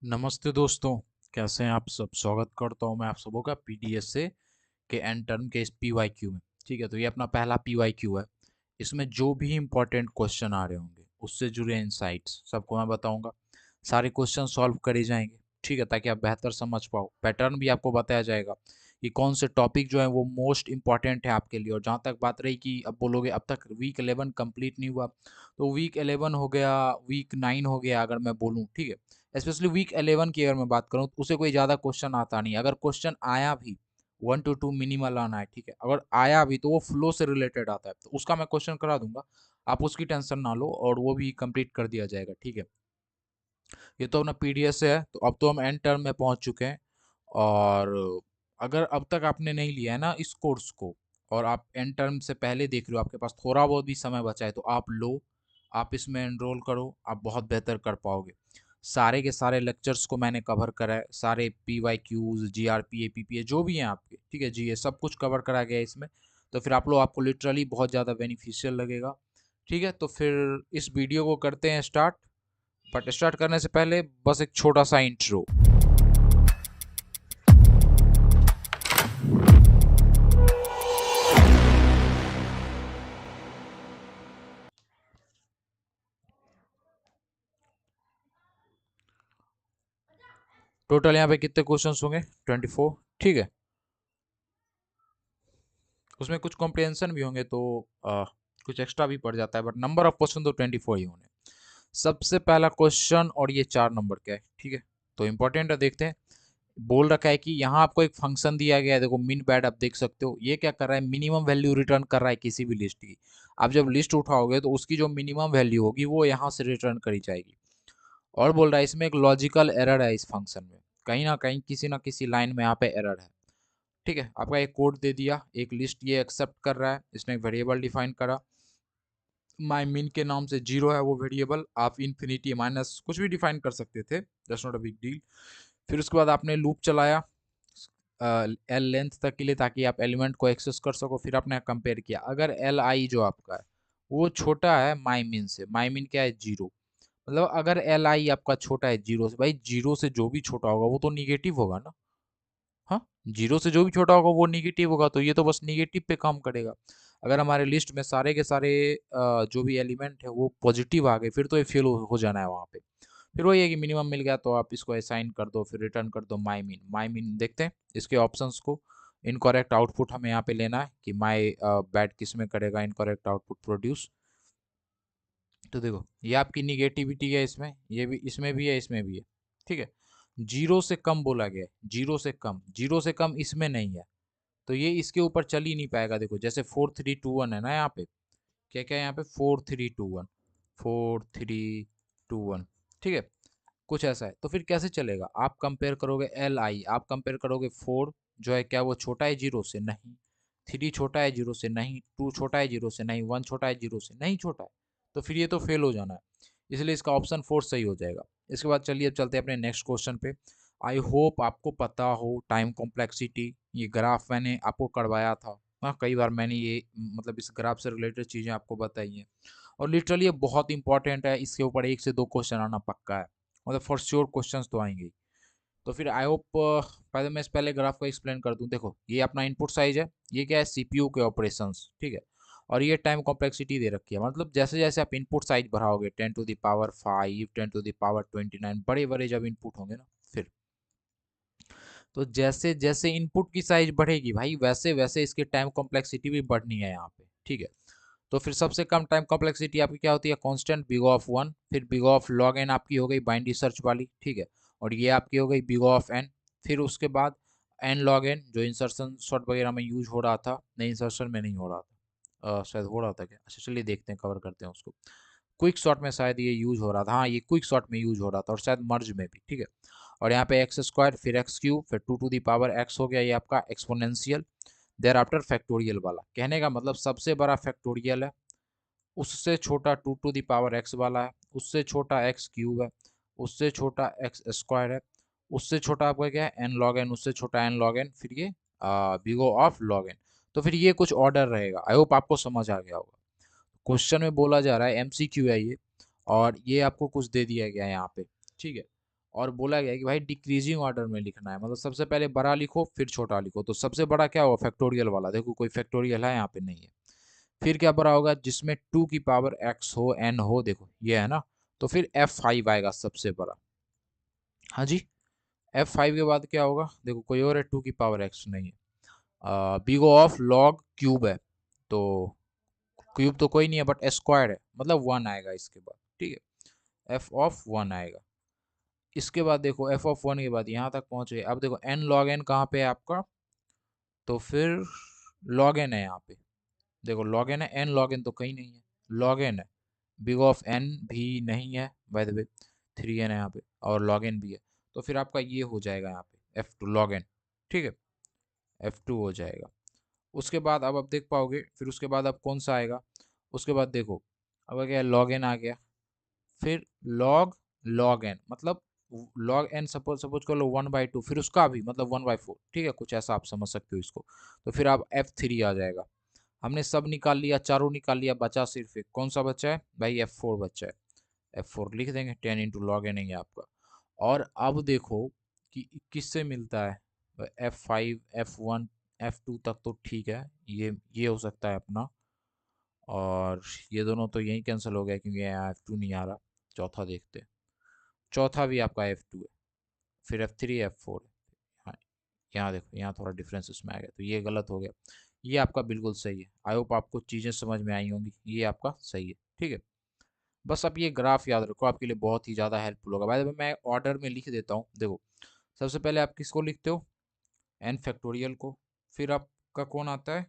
नमस्ते दोस्तों। कैसे हैं आप सब। स्वागत करता हूं मैं आप सबों का पीडीएस से के एंड टर्म के इस पीवाईक्यू में। ठीक है, तो ये अपना पहला पीवाईक्यू है। इसमें जो भी इंपॉर्टेंट क्वेश्चन आ रहे होंगे उससे जुड़े इंसाइट्स सबको मैं बताऊंगा। सारे क्वेश्चन सॉल्व करे जाएंगे, ठीक है, ताकि आप बेहतर समझ पाओ। पैटर्न भी आपको बताया जाएगा कि कौन से टॉपिक जो है वो मोस्ट इंपॉर्टेंट है आपके लिए। और जहाँ तक बात रही कि अब बोलोगे अब तक वीक 11 कंप्लीट नहीं हुआ, तो वीक 11 हो गया, वीक 9 हो गया अगर मैं बोलूँ, ठीक है। स्पेशली वीक 11 की अगर मैं बात करूँ तो उसे कोई ज़्यादा क्वेश्चन आता नहीं। अगर क्वेश्चन आया भी 1 to 2 मिनिमल आना है, ठीक है। अगर आया भी तो वो फ्लो से रिलेटेड आता है, तो उसका मैं क्वेश्चन करा दूंगा। आप उसकी टेंशन ना लो और वो भी कंप्लीट कर दिया जाएगा, ठीक है। ये तो अपना पीडीएस है, तो अब तो हम एंड टर्म में पहुंच चुके हैं। और अगर अब तक आपने नहीं लिया है ना इस कोर्स को, और आप एंड टर्म से पहले देख रहे हो, आपके पास थोड़ा बहुत भी समय बचा है, तो आप लो, आप इसमें एनरोल करो, आप बहुत बेहतर कर पाओगे। सारे के सारे लेक्चर्स को मैंने कवर करा है, सारे P Y Qs G R P A P P A जो भी हैं आपके, ठीक है जी, ये सब कुछ कवर करा गया है इसमें। तो फिर आप लोग, आपको लिटरली बहुत ज़्यादा बेनिफिशियल लगेगा। ठीक है, तो फिर इस वीडियो को करते हैं स्टार्ट। बट स्टार्ट करने से पहले बस एक छोटा सा इंट्रो। टोटल यहाँ पे कितने क्वेश्चंस होंगे? 24, ठीक है। उसमें कुछ कॉम्प्रिहेंशन भी होंगे तो कुछ एक्स्ट्रा भी पड़ जाता है, बट नंबर ऑफ क्वेश्चन तो 24 ही होने। सबसे पहला क्वेश्चन, और ये 4 नंबर का है, ठीक है। तो इंपॉर्टेंट है, देखते हैं। बोल रखा है कि यहाँ आपको एक फंक्शन दिया गया है, देखो मिन बैड आप देख सकते हो। ये क्या कर रहा है? मिनिमम वैल्यू रिटर्न कर रहा है किसी भी लिस्ट की। आप जब लिस्ट उठाओगे तो उसकी जो मिनिमम वैल्यू होगी वो यहाँ से रिटर्न करी जाएगी। और बोल रहा है इसमें एक लॉजिकल एरर है इस फंक्शन में, कहीं ना किसी लाइन में यहाँ पे एरर है। ठीक है, आपका एक कोड दे दिया, एक लिस्ट ये एक्सेप्ट कर रहा है, इसने एक वेरिएबल डिफाइन करा, माई मिन के नाम से 0 है वो वेरिएबल। आप इन्फिनिटी माइनस कुछ भी डिफाइन कर सकते थे, that's not a big deal. फिर उसके बाद आपने लूप चलाया एल लेंथ तक के लिए, ताकि आप एलिमेंट को एक्सेस कर सको। फिर आपने कंपेयर किया, अगर एल आई जो आपका है वो छोटा है माई मिन से, माई मिन क्या है? 0। मतलब अगर एल आई आपका छोटा है 0 से, भाई 0 से जो भी छोटा होगा वो तो निगेटिव होगा ना। हाँ, 0 से जो भी छोटा होगा वो निगेटिव होगा, तो ये तो बस निगेटिव पे काम करेगा। अगर हमारे लिस्ट में सारे के सारे जो भी एलिमेंट है वो पॉजिटिव आ गए, फिर तो ये फेल हो जाना है वहाँ पे। फिर वही है कि मिनिमम मिल गया तो आप इसको असाइन कर दो, फिर रिटर्न कर दो माई मीन। माई मीन देखते हैं इसके ऑप्शंस को। इनकरेक्ट आउटपुट हमें यहाँ पे लेना है कि माई बैड किस में करेगा इनकरेक्ट आउटपुट प्रोड्यूस। तो देखो ये आपकी निगेटिविटी है, इसमें ये भी, इसमें भी है, इसमें भी है, ठीक है। 0 से कम बोला गया है, 0 से कम, 0 से कम इसमें नहीं है, तो ये इसके ऊपर चल ही नहीं पाएगा। देखो जैसे 4 3 2 1 है ना यहाँ पे, क्या क्या है यहाँ पे? 4 3 2 1, 4 3 2 1, ठीक है। कुछ ऐसा है, तो फिर कैसे चलेगा? आप कंपेयर करोगे एल आई, आप कंपेयर करोगे 4 जो है, क्या वो छोटा है 0 से? नहीं। 3 छोटा है 0 से? नहीं। 2 छोटा है 0 से? नहीं। 1 छोटा है 0 से? नहीं छोटा है। तो फिर ये तो फेल हो जाना है, इसलिए इसका ऑप्शन 4 सही हो जाएगा। इसके बाद चलिए अब चलते हैं अपने नेक्स्ट क्वेश्चन पे। आई होप आपको पता हो टाइम कॉम्प्लेक्सिटी, ये ग्राफ मैंने आपको करवाया था। हाँ, कई बार मैंने ये मतलब इस ग्राफ से रिलेटेड चीज़ें आपको बताई हैं, और लिटरली ये बहुत इंपॉर्टेंट है। इसके ऊपर 1 से 2 क्वेश्चन आना पक्का है, मतलब फॉर श्योर क्वेश्चंस तो आएंगे। तो फिर आई होप, पहले मैं इस पहले ग्राफ को एक्सप्लेन कर दूं। देखो ये अपना इनपुट साइज है, ये क्या है? सीपीयू के ऑपरेशंस, ठीक है। और ये टाइम कॉम्प्लेक्सिटी दे रखी है, मतलब जैसे जैसे आप इनपुट साइज बढ़ाओगे, 10⁵, 10⁵, बड़े बड़े जब इनपुट होंगे ना, फिर तो जैसे जैसे इनपुट की साइज बढ़ेगी भाई, वैसे वैसे इसकी टाइम कॉम्प्लेक्सिटी भी बढ़नी है यहाँ पे, ठीक है। तो फिर सबसे कम टाइम कॉम्प्लेक्सिटी आपकी क्या होती है? कांस्टेंट बिग ऑफ 1, फिर बिग ऑफ लॉग एन आपकी हो गई बाइनरी सर्च वाली, ठीक है। और ये आपकी हो गई बिग ऑफ एन। फिर उसके बाद एन लॉग एन, जो इंसर्शन शॉर्ट वगैरह में यूज हो रहा था, नहीं इंसर्शन में नहीं हो रहा था, शायद हो रहा था क्या? अच्छा चलिए देखते हैं, कवर करते हैं उसको। क्विक शॉट में शायद ये यूज हो रहा था, हाँ ये क्विक शॉट में यूज हो रहा था, और शायद मर्ज में भी, ठीक है। और यहाँ पे एक्स स्क्वायर, फिर एक्स क्यूब, फिर 2 टू दी पावर एक्स हो गया, ये आपका एक्सपोनेंशियल। देर आफ्टर फैक्टोरियल वाला, कहने का मतलब सबसे बड़ा फैक्टोरियल है, उससे छोटा 2 टू दी पावर एक्स वाला है, उससे छोटा एक्स क्यूब है, उससे छोटा एक्स स्क्वायर है, उससे छोटा आपका क्या है? एन लॉग एन, उससे छोटा एन लॉग एन, फिर ये बिगो ऑफ लॉग एन। तो फिर ये कुछ ऑर्डर रहेगा, आई होप आपको समझ आ गया होगा। क्वेश्चन में बोला जा रहा है, एमसीक्यू है ये, और ये आपको कुछ दे दिया गया है यहाँ पे, ठीक है। और बोला गया है कि भाई डिक्रीजिंग ऑर्डर में लिखना है, मतलब सबसे पहले बड़ा लिखो फिर छोटा लिखो। तो सबसे बड़ा क्या होगा, फैक्टोरियल वाला। देखो कोई फैक्टोरियल है यहाँ पे, नहीं है। फिर क्या बड़ा होगा, जिसमें 2 की पावर x हो n हो, देखो ये है ना। तो फिर f5 आएगा सबसे बड़ा। हाँ जी। f5 के बाद क्या होगा, देखो कोई और है, 2 की पावर x नहीं है। बिग ऑफ लॉग क्यूब है, तो क्यूब तो कोई नहीं है बट स्क्वायर है, मतलब 1 आएगा इसके बाद। ठीक है, एफ ऑफ 1 आएगा। इसके बाद देखो एफ ऑफ 1 के बाद यहाँ तक पहुंचे। अब देखो एन लॉग एन कहाँ पे है आपका, तो फिर लॉग एन है यहाँ पे। देखो लॉग एन है, एन लॉग एन तो कहीं नहीं है, लॉग एन है। बिग ऑफ एन भी नहीं है बाय द वे, 3n है यहाँ पे, और लॉग एन भी है। तो फिर आपका ये हो जाएगा यहाँ पे f2 लॉग एन। ठीक है, f2 हो जाएगा। उसके बाद अब आप देख पाओगे, फिर उसके बाद अब कौन सा आएगा। उसके बाद देखो अब क्या, लॉग एन आ गया। फिर लॉग लॉग एन, मतलब लॉग एन सपोज सपोज कर लो 1/2, फिर उसका भी मतलब 1/4। ठीक है, कुछ ऐसा आप समझ सकते हो इसको। तो फिर आप f3 आ जाएगा। हमने सब निकाल लिया, चारों निकाल लिया, बचा सिर्फ एक। कौन सा बचा है भाई, f4 बचा है। f4 लिख देंगे, 10 × log n है ये आपका। और अब देखो कि किससे मिलता है, f5 f1 f2 तक तो ठीक है, ये हो सकता है अपना। और ये दोनों तो यहीं कैंसिल हो गया क्योंकि यहाँ f2 नहीं आ रहा। चौथा देखते हैं, चौथा भी आपका f2 है। फिर f3 f4 है। हाँ, यहाँ देखो, यहाँ थोड़ा डिफरेंस इसमें आ गया, तो ये गलत हो गया। ये आपका बिल्कुल सही है। आई होप आपको चीज़ें समझ में आई होंगी, ये आपका सही है। ठीक है, बस आप ये ग्राफ याद रखो, आपके लिए बहुत ही ज़्यादा हेल्पफुल होगा। भाई मैं ऑर्डर में लिख देता हूँ। देखो सबसे पहले आप किसको लिखते हो, एन फैक्टोरियल को। फिर आपका कौन आता है,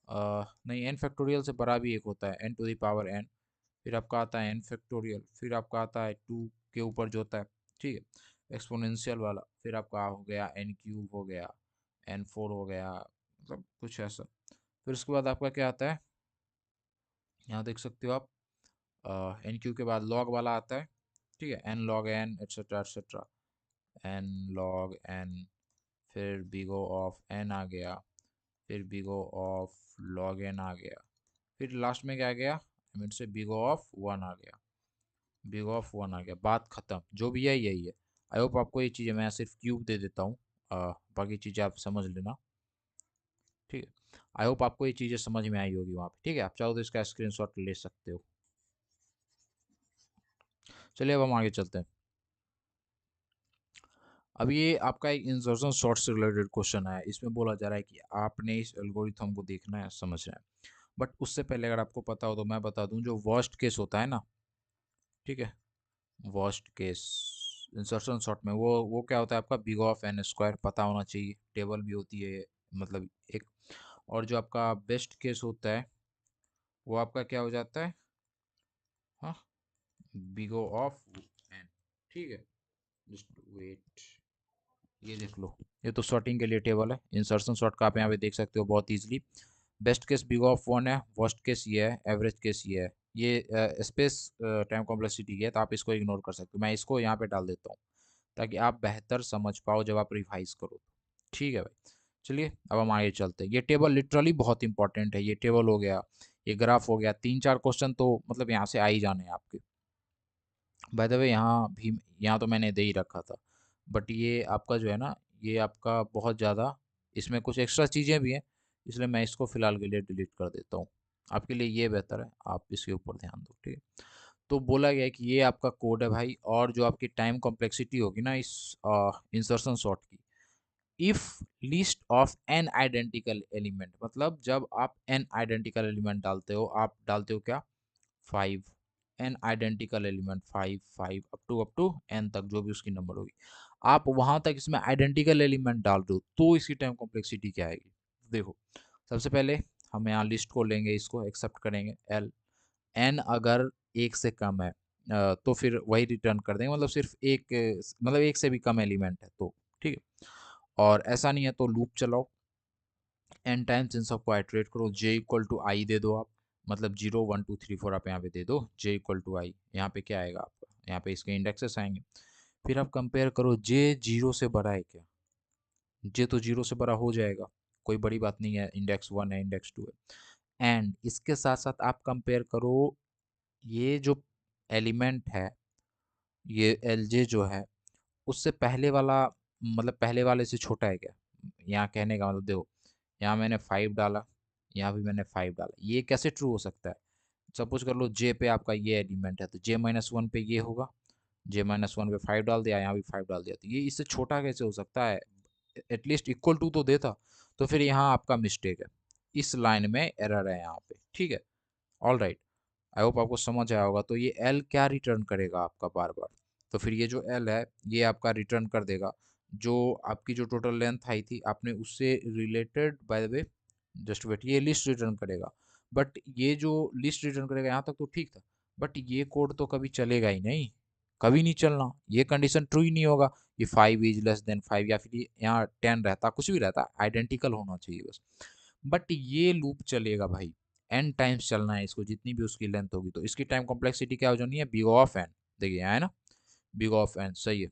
नहीं, एन फैक्टोरियल से बड़ा भी एक होता है, n to the power n. फिर आपका आता है एन फैक्टोरियल, फिर आपका आता है 2 के ऊपर जो होता है, ठीक है, एक्सपोनेंशियल वाला। फिर आपका हो गया एन क्यूब हो गया, n4 हो गया, मतलब कुछ ऐसा। फिर उसके बाद आपका क्या आता है, यहाँ देख सकते हो आप, एन क्यू के बाद लॉग वाला आता है। ठीक है, n log n etcetera etcetera, n log n. फिर बिगो ऑफ एन आ गया, फिर बिगो ऑफ लॉग एन आ गया। फिर लास्ट में क्या आ गया, आई मीन से बिगो ऑफ 1 आ गया। बिग ऑफ 1 आ गया, बात खत्म। जो भी है यही है। आई होप आपको ये चीज़ें, मैं सिर्फ क्यूब दे देता हूँ, बाकी चीज़ें आप समझ लेना। ठीक है, आई होप आपको ये चीज़ें समझ में आई होगी वहाँ पे। ठीक है, आप चाहो तो इसका स्क्रीनशॉट ले सकते हो। चलिए अब हम आगे चलते हैं। अब ये आपका एक इंसर्शन शॉर्ट से रिलेटेड क्वेश्चन है। इसमें बोला जा रहा है कि आपने इस एल्गोरिथम को देखना है, समझना है। बट उससे पहले अगर आपको पता हो तो मैं बता दूं, जो वर्स्ट केस होता है ना, ठीक है, वर्स्ट केस इंसर्शन शॉर्ट में वो क्या होता है आपका, बिग ऑफ एन स्क्वायर पता होना चाहिए, टेबल भी होती है, मतलब एक। और जो आपका बेस्ट केस होता है वो आपका क्या हो जाता है, हाँ, बिगो ऑफ एन। ठीक है, जस्ट वेट, ये देख लो, ये तो सॉर्टिंग के लिए टेबल है। इंसर्शन सॉर्ट का आप यहाँ पे देख सकते हो बहुत easily. Best case big of 1 है, वर्स्ट केस ये है, एवरेज केस ये है। ये स्पेस टाइम कॉम्प्लेक्सिटी है, तो आप इसको इग्नोर कर सकते हो। मैं इसको यहाँ पे डाल देता हूँ ताकि आप बेहतर समझ पाओ जब आप रिवाइज करो। ठीक है भाई, चलिए अब हम आगे चलते हैं। ये टेबल लिटरली बहुत इंपॉर्टेंट है। ये टेबल हो गया, ये ग्राफ हो गया, 3-4 क्वेश्चन तो मतलब यहाँ से आ ही जाने हैं आपके। बाय द वे यहाँ भी, यहाँ तो मैंने दे ही रखा था, बट ये आपका जो है ना, ये आपका बहुत ज़्यादा, इसमें कुछ एक्स्ट्रा चीज़ें भी हैं, इसलिए मैं इसको फ़िलहाल के लिए डिलीट कर देता हूँ। आपके लिए ये बेहतर है, आप इसके ऊपर ध्यान दो। ठीक है, तो बोला गया है कि ये आपका कोड है भाई, और जो आपकी टाइम कॉम्प्लेक्सिटी होगी ना इस इंसर्शन सॉर्ट की, if list of n identical element, मतलब जब आप एन आइडेंटिकल एलिमेंट डालते हो, आप डालते हो क्या, 5। N identical element 5 5 up to n तक, जो भी उसकी नंबर होगी, आप वहां तक इसमें आइडेंटिकल एलिमेंट डाल दो तो इसकी टाइम कॉम्प्लेक्सिटी क्या आएगी। देखो सबसे पहले हम यहाँ लिस्ट को लेंगे, इसको एक्सेप्ट करेंगे एल। एन अगर एक से कम है तो फिर वही रिटर्न कर देंगे, मतलब सिर्फ एक, मतलब एक से भी कम एलिमेंट है तो। ठीक है, और ऐसा नहीं है तो लूप चलाओ, एन टाइम्स इन सबको आइट्रेट करो, जे इक्वल टू आई दे दो आप, मतलब 0 1 2 3 4 आप यहाँ पे दे दो, जे इक्वल टू आई। यहाँ पे क्या आएगा आपका, यहाँ पे इसके इंडेक्सेस आएंगे। फिर आप कंपेयर करो, जे 0 से बड़ा है क्या, जे तो 0 से बड़ा हो जाएगा, कोई बड़ी बात नहीं है, इंडेक्स 1 है, इंडेक्स 2 है। एंड इसके साथ साथ आप कंपेयर करो, ये जो एलिमेंट है, ये एल जे जो है, उससे पहले वाला मतलब पहले वाले से छोटा है क्या? यहाँ कहने का मतलब देखो, यहाँ मैंने 5 डाला, यहाँ भी मैंने 5 डाला, ये कैसे ट्रू हो सकता है? सपोज कर लो जे पे आपका ये एलिमेंट है, तो जे माइनस वन पे ये होगा, जे माइनस वन पे 5 डाल दिया, यहाँ भी 5 डाल दिया, तो ये इससे छोटा कैसे हो सकता है? एटलीस्ट इक्वल टू तो देता। तो फिर यहाँ आपका मिस्टेक है, इस लाइन में एरर है यहाँ पे, ठीक है। ऑल राइट, आई होप आपको समझ आया होगा। तो ये एल क्या रिटर्न करेगा आपका बार बार? तो फिर ये जो एल है ये आपका रिटर्न कर देगा जो आपकी जो टोटल लेंथ आई थी आपने उससे related, by the way just wait, ये लिस्ट रिटर्न करेगा। बट ये जो लिस्ट रिटर्न करेगा यहाँ तक तो ठीक था, बट ये कोड तो कभी चलेगा ही नहीं, कभी नहीं चलना, ये कंडीशन ट्रू ही नहीं होगा। ये 5 इज लेस देन 5 या फिर यहाँ 10 रहता, कुछ भी रहता, आइडेंटिकल होना चाहिए बस। बट ये लूप चलेगा भाई, एन टाइम्स चलना है इसको, जितनी भी उसकी लेंथ होगी, तो इसकी टाइम कॉम्प्लेक्सिटी क्या हो जानी है? Big of n. देखिए यहाँ है ना, बिग ऑफ एन, सही है।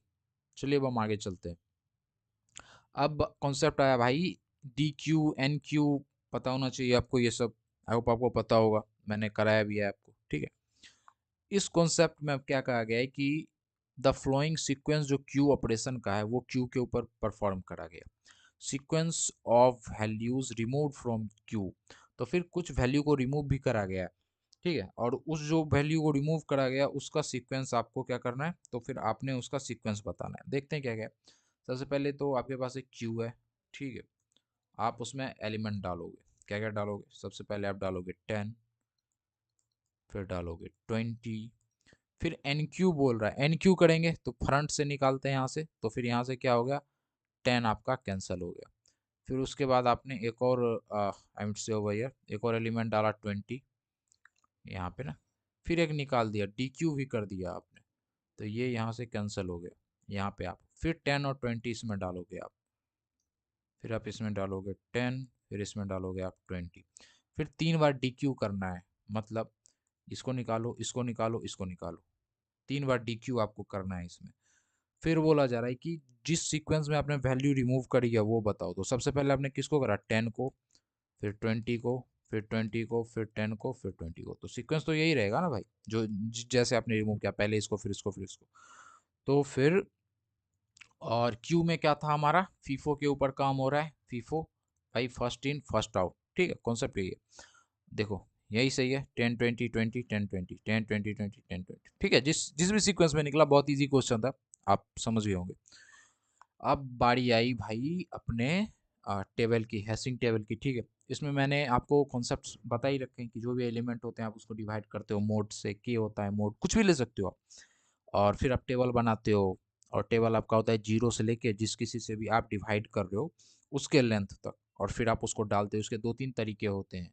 चलिए अब हम आगे चलते हैं। अब कॉन्सेप्ट आया भाई डी क्यू एन क्यू, पता होना चाहिए आपको ये सब, आई होप आपको पता होगा, मैंने कराया भी है आपको, ठीक है। इस कॉन्सेप्ट में अब क्या कहा गया है कि द फ्लोइंग सीक्वेंस जो क्यू ऑपरेशन का है वो क्यू के ऊपर परफॉर्म करा गया, sequence of values remove from Q. तो फिर कुछ वैल्यू को रिमूव भी करा गया है, ठीक है, और उस जो वैल्यू को रिमूव करा गया उसका सीक्वेंस आपको क्या करना है, तो फिर आपने उसका सीक्वेंस बताना है। देखते हैं क्या क्या है। सबसे पहले तो आपके पास एक क्यू है, ठीक है, आप उसमें एलिमेंट डालोगे, क्या क्या डालोगे? सबसे पहले आप डालोगे 10, फिर डालोगे 20, फिर एन क्यू बोल रहा है, एन क्यू करेंगे तो फ्रंट से निकालते हैं यहाँ से, तो फिर यहाँ से क्या हो गया, 10 आपका कैंसिल हो गया। फिर उसके बाद आपने एक और आई मीन से ओवर हियर एक और एलिमेंट डाला 20 यहाँ पे ना, फिर एक निकाल दिया, डी क्यू भी कर दिया आपने, तो ये यहाँ से कैंसिल हो गया। यहाँ पे आप फिर 10 और 20 इसमें डालोगे आप, फिर आप इसमें डालोगे 10, फिर इसमें डालोगे आप 20, फिर 3 बार डी क्यू करना है, मतलब इसको निकालो, इसको निकालो, इसको निकालो, 3 बार डी क्यू आपको करना है इसमें। फिर बोला जा रहा है कि जिस सीक्वेंस में आपने वैल्यू रिमूव करी है वो बताओ। तो सबसे पहले आपने किसको करा, 10 को, फिर 20 को, फिर 20 को, फिर 10 को, फिर 20 को। तो सीक्वेंस तो यही रहेगा ना भाई, जो जैसे आपने रिमूव किया, पहले इसको फिर इसको फिर इसको। तो फिर और क्यू में क्या था हमारा, फीफो के ऊपर काम हो रहा है, फीफो भाई फर्स्ट इन फर्स्ट आउट, ठीक है, कॉन्सेप्ट यही है। देखो यही सही है, 10 20 20 10 20 10 20 20 10 20, ठीक है, जिस जिस भी सीक्वेंस में निकला, बहुत इजी क्वेश्चन था, आप समझ गए होंगे। अब बारी आई भाई अपने टेबल की, हैशिंग टेबल की, ठीक है। इसमें मैंने आपको कॉन्सेप्ट्स बता ही रखे हैं कि जो भी एलिमेंट होते हैं आप उसको डिवाइड करते हो मोड से, के होता है मोड, कुछ भी ले सकते हो आप, और फिर आप टेबल बनाते हो, और टेबल आपका होता है जीरो से लेके जिस किसी से भी आप डिवाइड कर रहे हो उसके लेंथ तक, और फिर आप उसको डालते हो। उसके 2 3 तरीके होते हैं,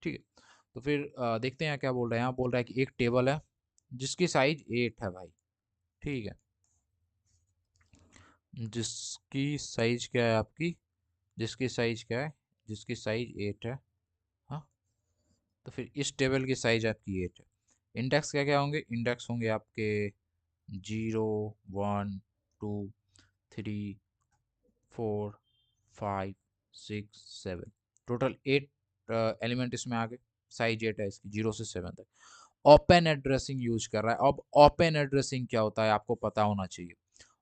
ठीक है। तो फिर देखते हैं क्या बोल रहा है। यहाँ बोल रहा है कि एक टेबल है जिसकी साइज 8 है भाई, ठीक है, जिसकी साइज क्या है आपकी, जिसकी साइज क्या है, जिसकी साइज 8 है, हाँ। तो फिर इस टेबल की साइज आपकी 8 है। इंडेक्स क्या क्या होंगे, इंडेक्स होंगे आपके 0 1 2 3 4 5 6 7, टोटल 8 एलिमेंट इसमें आ गए, साइज 8 है इसकी 0 से 7 तक। ओपन एड्रेसिंग यूज कर रहा है। अब ओपन एड्रेसिंग क्या होता है आपको पता होना चाहिए।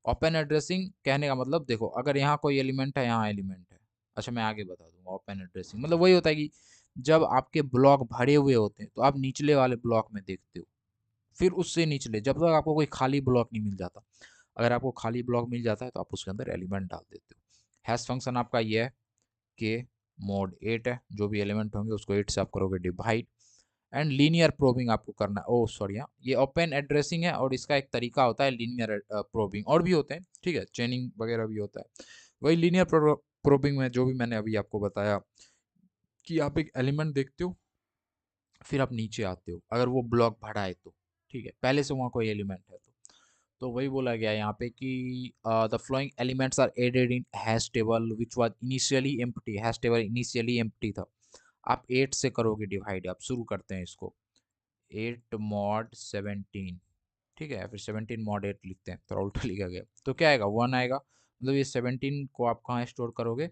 ओपन एड्रेसिंग कहने का मतलब, देखो अगर यहाँ कोई एलिमेंट है, यहाँ एलिमेंट है, अच्छा मैं आगे बता दूंगा। ओपन एड्रेसिंग मतलब वही होता है कि जब आपके ब्लॉक भरे हुए होते हैं तो आप निचले वाले ब्लॉक में देखते हो, फिर उससे निचले जब तक आपको कोई खाली ब्लॉक नहीं मिल जाता। अगर आपको खाली ब्लॉक मिल जाता है तो आप उसके अंदर एलिमेंट डाल देते हो। हैश फंक्शन आपका ये है कि मोड 8 है, जो भी एलिमेंट होंगे उसको 8 से आप करोगे डिवाइड, एंड लीनियर प्रोबिंग आपको करना है। ओ सॉरी, हाँ ये ओपन एड्रेसिंग है और इसका एक तरीका होता है लीनियर प्रोबिंग, और भी होते हैं, ठीक है, चेनिंग वगैरह भी होता है। वही लीनियर प्रोबिंग में जो भी मैंने अभी आपको बताया कि आप एक एलिमेंट देखते हो, फिर आप नीचे आते हो अगर वो ब्लॉक भरा है तो, ठीक है, पहले से वहाँ कोई एलिमेंट है तो वही बोला गया यहाँ पे कि the following elements are added in hash table which was initially empty, hash table initially empty था। आप 8 से करोगे डिवाइड, आप शुरू करते हैं इसको 8 मॉड 17, ठीक है, फिर 17 मॉड 8 लिखते हैं, थोड़ा उल्टा लिखा गया, तो क्या आएगा 1 आएगा, मतलब ये 17 को आप कहाँ स्टोर करोगे,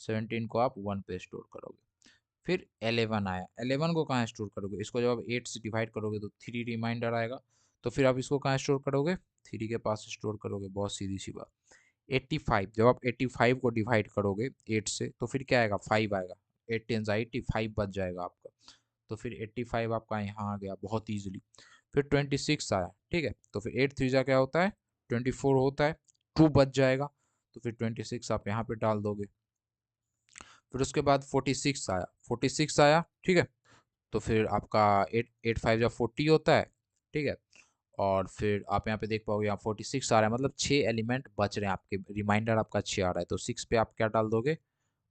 17 को आप 1 पे स्टोर करोगे। फिर 11 आया, 11 को कहाँ स्टोर करोगे, इसको जब आप 8 से डिवाइड करोगे तो 3 रिमाइंडर आएगा, तो फिर आप इसको कहाँ स्टोर करोगे, 3 के पास स्टोर करोगे। बहुत सीधी सी बात। 85, जब आप 85 को डिवाइड करोगे 8 से तो फिर क्या आएगा, 5 आएगा। 8 टेन 85 बच जाएगा आपका। तो फिर 85 आपका यहाँ आ गया बहुत ईजिली। फिर 26 आया, ठीक है। तो फिर 8 3 जा क्या होता है, 24 होता है, 2 बच जाएगा। तो फिर 26 आप यहाँ पे डाल दोगे। फिर उसके बाद 46 आया, 46 आया, ठीक है। तो फिर आपका 8 8 5 या 40 होता है, ठीक है। और फिर आप यहाँ पे देख पाओगे यहाँ 46 आ रहा है, मतलब 6 एलिमेंट बच रहे हैं आपके, रिमाइंडर आपका 6 आ रहा है। तो 6 पे आप क्या डाल दोगे,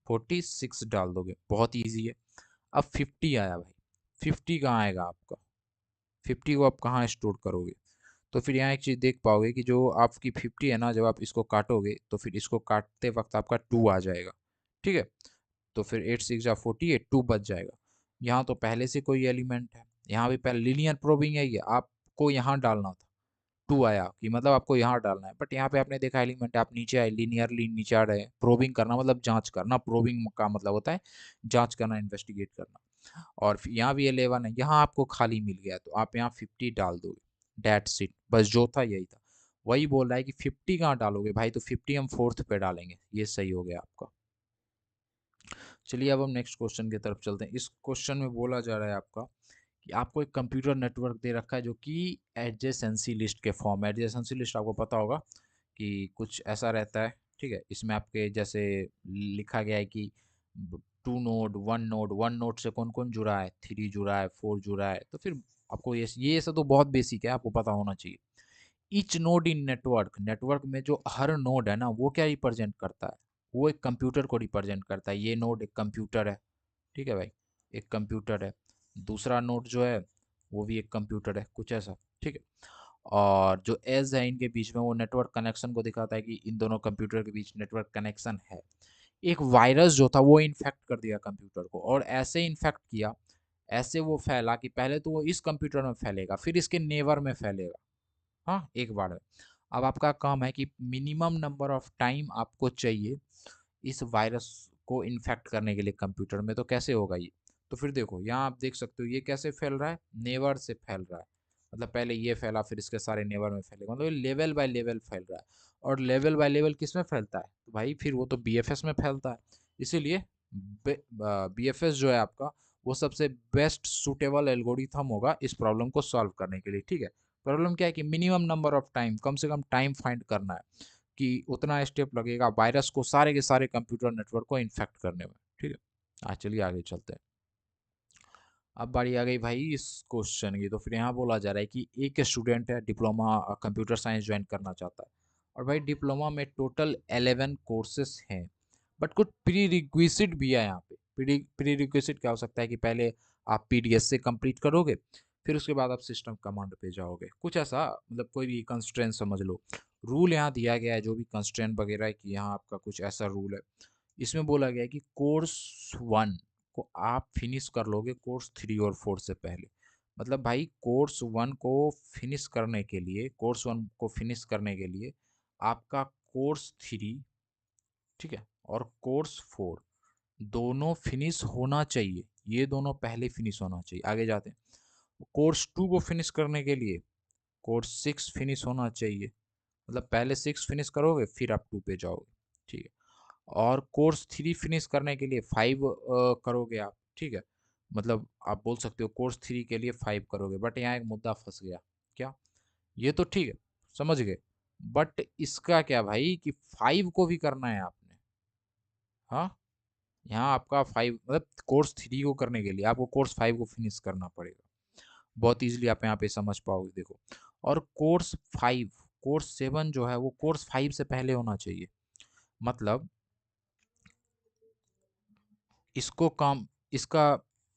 46 डाल दोगे। बहुत ईजी है। अब 50 आया भाई, 50 कहाँ आएगा आपका, 50 को आप कहाँ स्टोर करोगे। तो फिर यहाँ एक चीज़ देख पाओगे कि जो आपकी 50 है ना, जब आप इसको काटोगे तो फिर इसको काटते वक्त आपका 2 आ जाएगा, ठीक है। तो फिर 8 6 जा 48, 2 बच जाएगा। यहाँ तो पहले से कोई एलिमेंट है, यहाँ भी पहले लीनियर प्रोबिंग है, ये आपको यहाँ डालना था। 2 आया कि मतलब आपको यहाँ डालना है, बट यहाँ पे आपने देखा एलिमेंट है, आप नीचे आए, लीनियरली नीचे आ रहे हैं। प्रोबिंग करना मतलब जांच करना, प्रोबिंग का मतलब होता है जांच करना, इन्वेस्टिगेट करना। और फिर यहाँ भी 11 है, यहाँ आपको खाली मिल गया तो आप यहाँ 50 डाल दोगे। डेट्स इट, बस जो था यही था। वही बोल रहा है कि 50 कहाँ डालोगे भाई, तो 50 हम फोर्थ पे डालेंगे। ये सही हो गया आपका। चलिए अब हम नेक्स्ट क्वेश्चन की तरफ चलते हैं। इस क्वेश्चन में बोला जा रहा है आपका कि आपको एक कंप्यूटर नेटवर्क दे रखा है जो कि एडजेसेंसी लिस्ट के फॉर्म है। एडजेसेंसी लिस्ट आपको पता होगा कि कुछ ऐसा रहता है, ठीक है। इसमें आपके जैसे लिखा गया है कि 2 नोड 1 नोड से कौन कौन जुड़ा है, 3 जुड़ा है, 4 जुड़ा है। तो फिर आपको ये सब तो बहुत बेसिक है, आपको पता होना चाहिए। Each node in network, network में जो हर नोड है ना, वो क्या रिप्रेजेंट करता है, वो एक कंप्यूटर को रिप्रेजेंट करता है। ये नोड एक कंप्यूटर है, ठीक है भाई, एक कंप्यूटर है। दूसरा नोड जो है वो भी एक कंप्यूटर है, कुछ ऐसा, ठीक है। और जो एज है इनके बीच में, वो नेटवर्क कनेक्शन को दिखाता है कि इन दोनों कंप्यूटर के बीच नेटवर्क कनेक्शन है। एक वायरस जो था वो इन्फेक्ट कर दिया कंप्यूटर को, और ऐसे इन्फेक्ट किया, ऐसे वो फैला कि पहले तो वो इस कंप्यूटर में फैलेगा, फिर इसके नेवर में फैलेगा, हाँ, एक बार में। अब आपका काम है कि मिनिमम नंबर ऑफ टाइम आपको चाहिए इस वायरस को इन्फेक्ट करने के लिए कंप्यूटर में। तो कैसे होगा ये, तो फिर देखो यहाँ आप देख सकते हो ये कैसे फैल रहा है, नेवर से फैल रहा है। मतलब पहले ये फैला, फिर इसके सारे नेवर में फैलेगा, मतलब लेवल बाय लेवल फैल रहा है। और लेवल बाय लेवल किस में फैलता है, तो भाई फिर वो तो बीएफएस में फैलता है। इसीलिए बीएफएस जो है आपका, वो सबसे बेस्ट सुटेबल एल्गोरिथम होगा इस प्रॉब्लम को सॉल्व करने के लिए, ठीक है। प्रॉब्लम क्या है कि मिनिमम नंबर ऑफ टाइम, कम से कम टाइम फाइंड करना है कि उतना स्टेप लगेगा वायरस को सारे के सारे कंप्यूटर नेटवर्क को इन्फेक्ट करने में, ठीक है। चलिए आगे चलते हैं। अब बारी आ गई भाई इस क्वेश्चन की। तो फिर यहाँ बोला जा रहा है कि एक स्टूडेंट है, डिप्लोमा कंप्यूटर साइंस ज्वाइन करना चाहता है। और भाई डिप्लोमा में टोटल 11 कोर्सेस हैं, बट कुछ प्री रिक्विजिट भी है यहाँ पे। प्री रिक्विजिट क्या हो सकता है कि पहले आप पीडीएस से कंप्लीट करोगे, फिर उसके बाद आप सिस्टम कमांड पे जाओगे, कुछ ऐसा, मतलब कोई भी कंस्ट्रेंट समझ लो। रूल यहाँ दिया गया है, जो भी कंस्ट्रेंट वगैरह है, कि यहाँ आपका कुछ ऐसा रूल है। इसमें बोला गया है कि कोर्स 1 को आप फिनिश कर लोगे कोर्स 3 और 4 से पहले। मतलब भाई कोर्स 1 को फिनिश करने के लिए आपका कोर्स 3, ठीक है, और कोर्स 4 दोनों फिनिश होना चाहिए। ये दोनों पहले फिनिश होना चाहिए। आगे जाते हैं, कोर्स 2 को फिनिश करने के लिए कोर्स 6 फिनिश होना चाहिए। मतलब पहले 6 फिनिश करोगे, फिर आप 2 पे जाओगे, ठीक है। और कोर्स 3 फिनिश करने के लिए 5 करोगे आप, ठीक है। मतलब आप बोल सकते हो कोर्स 3 के लिए 5 करोगे, बट यहाँ एक मुद्दा फंस गया। क्या, ये तो ठीक है, समझ गए, बट इसका क्या भाई कि 5 को भी करना है आपने, हाँ। यहाँ आपका 5 मतलब कोर्स 3 को करने के लिए आपको कोर्स 5 को फिनिश करना पड़ेगा। बहुत इजीली आप यहाँ पे समझ पाओगे, देखो। और कोर्स 7 जो है वो कोर्स 5 से पहले होना चाहिए। मतलब इसको काम इसका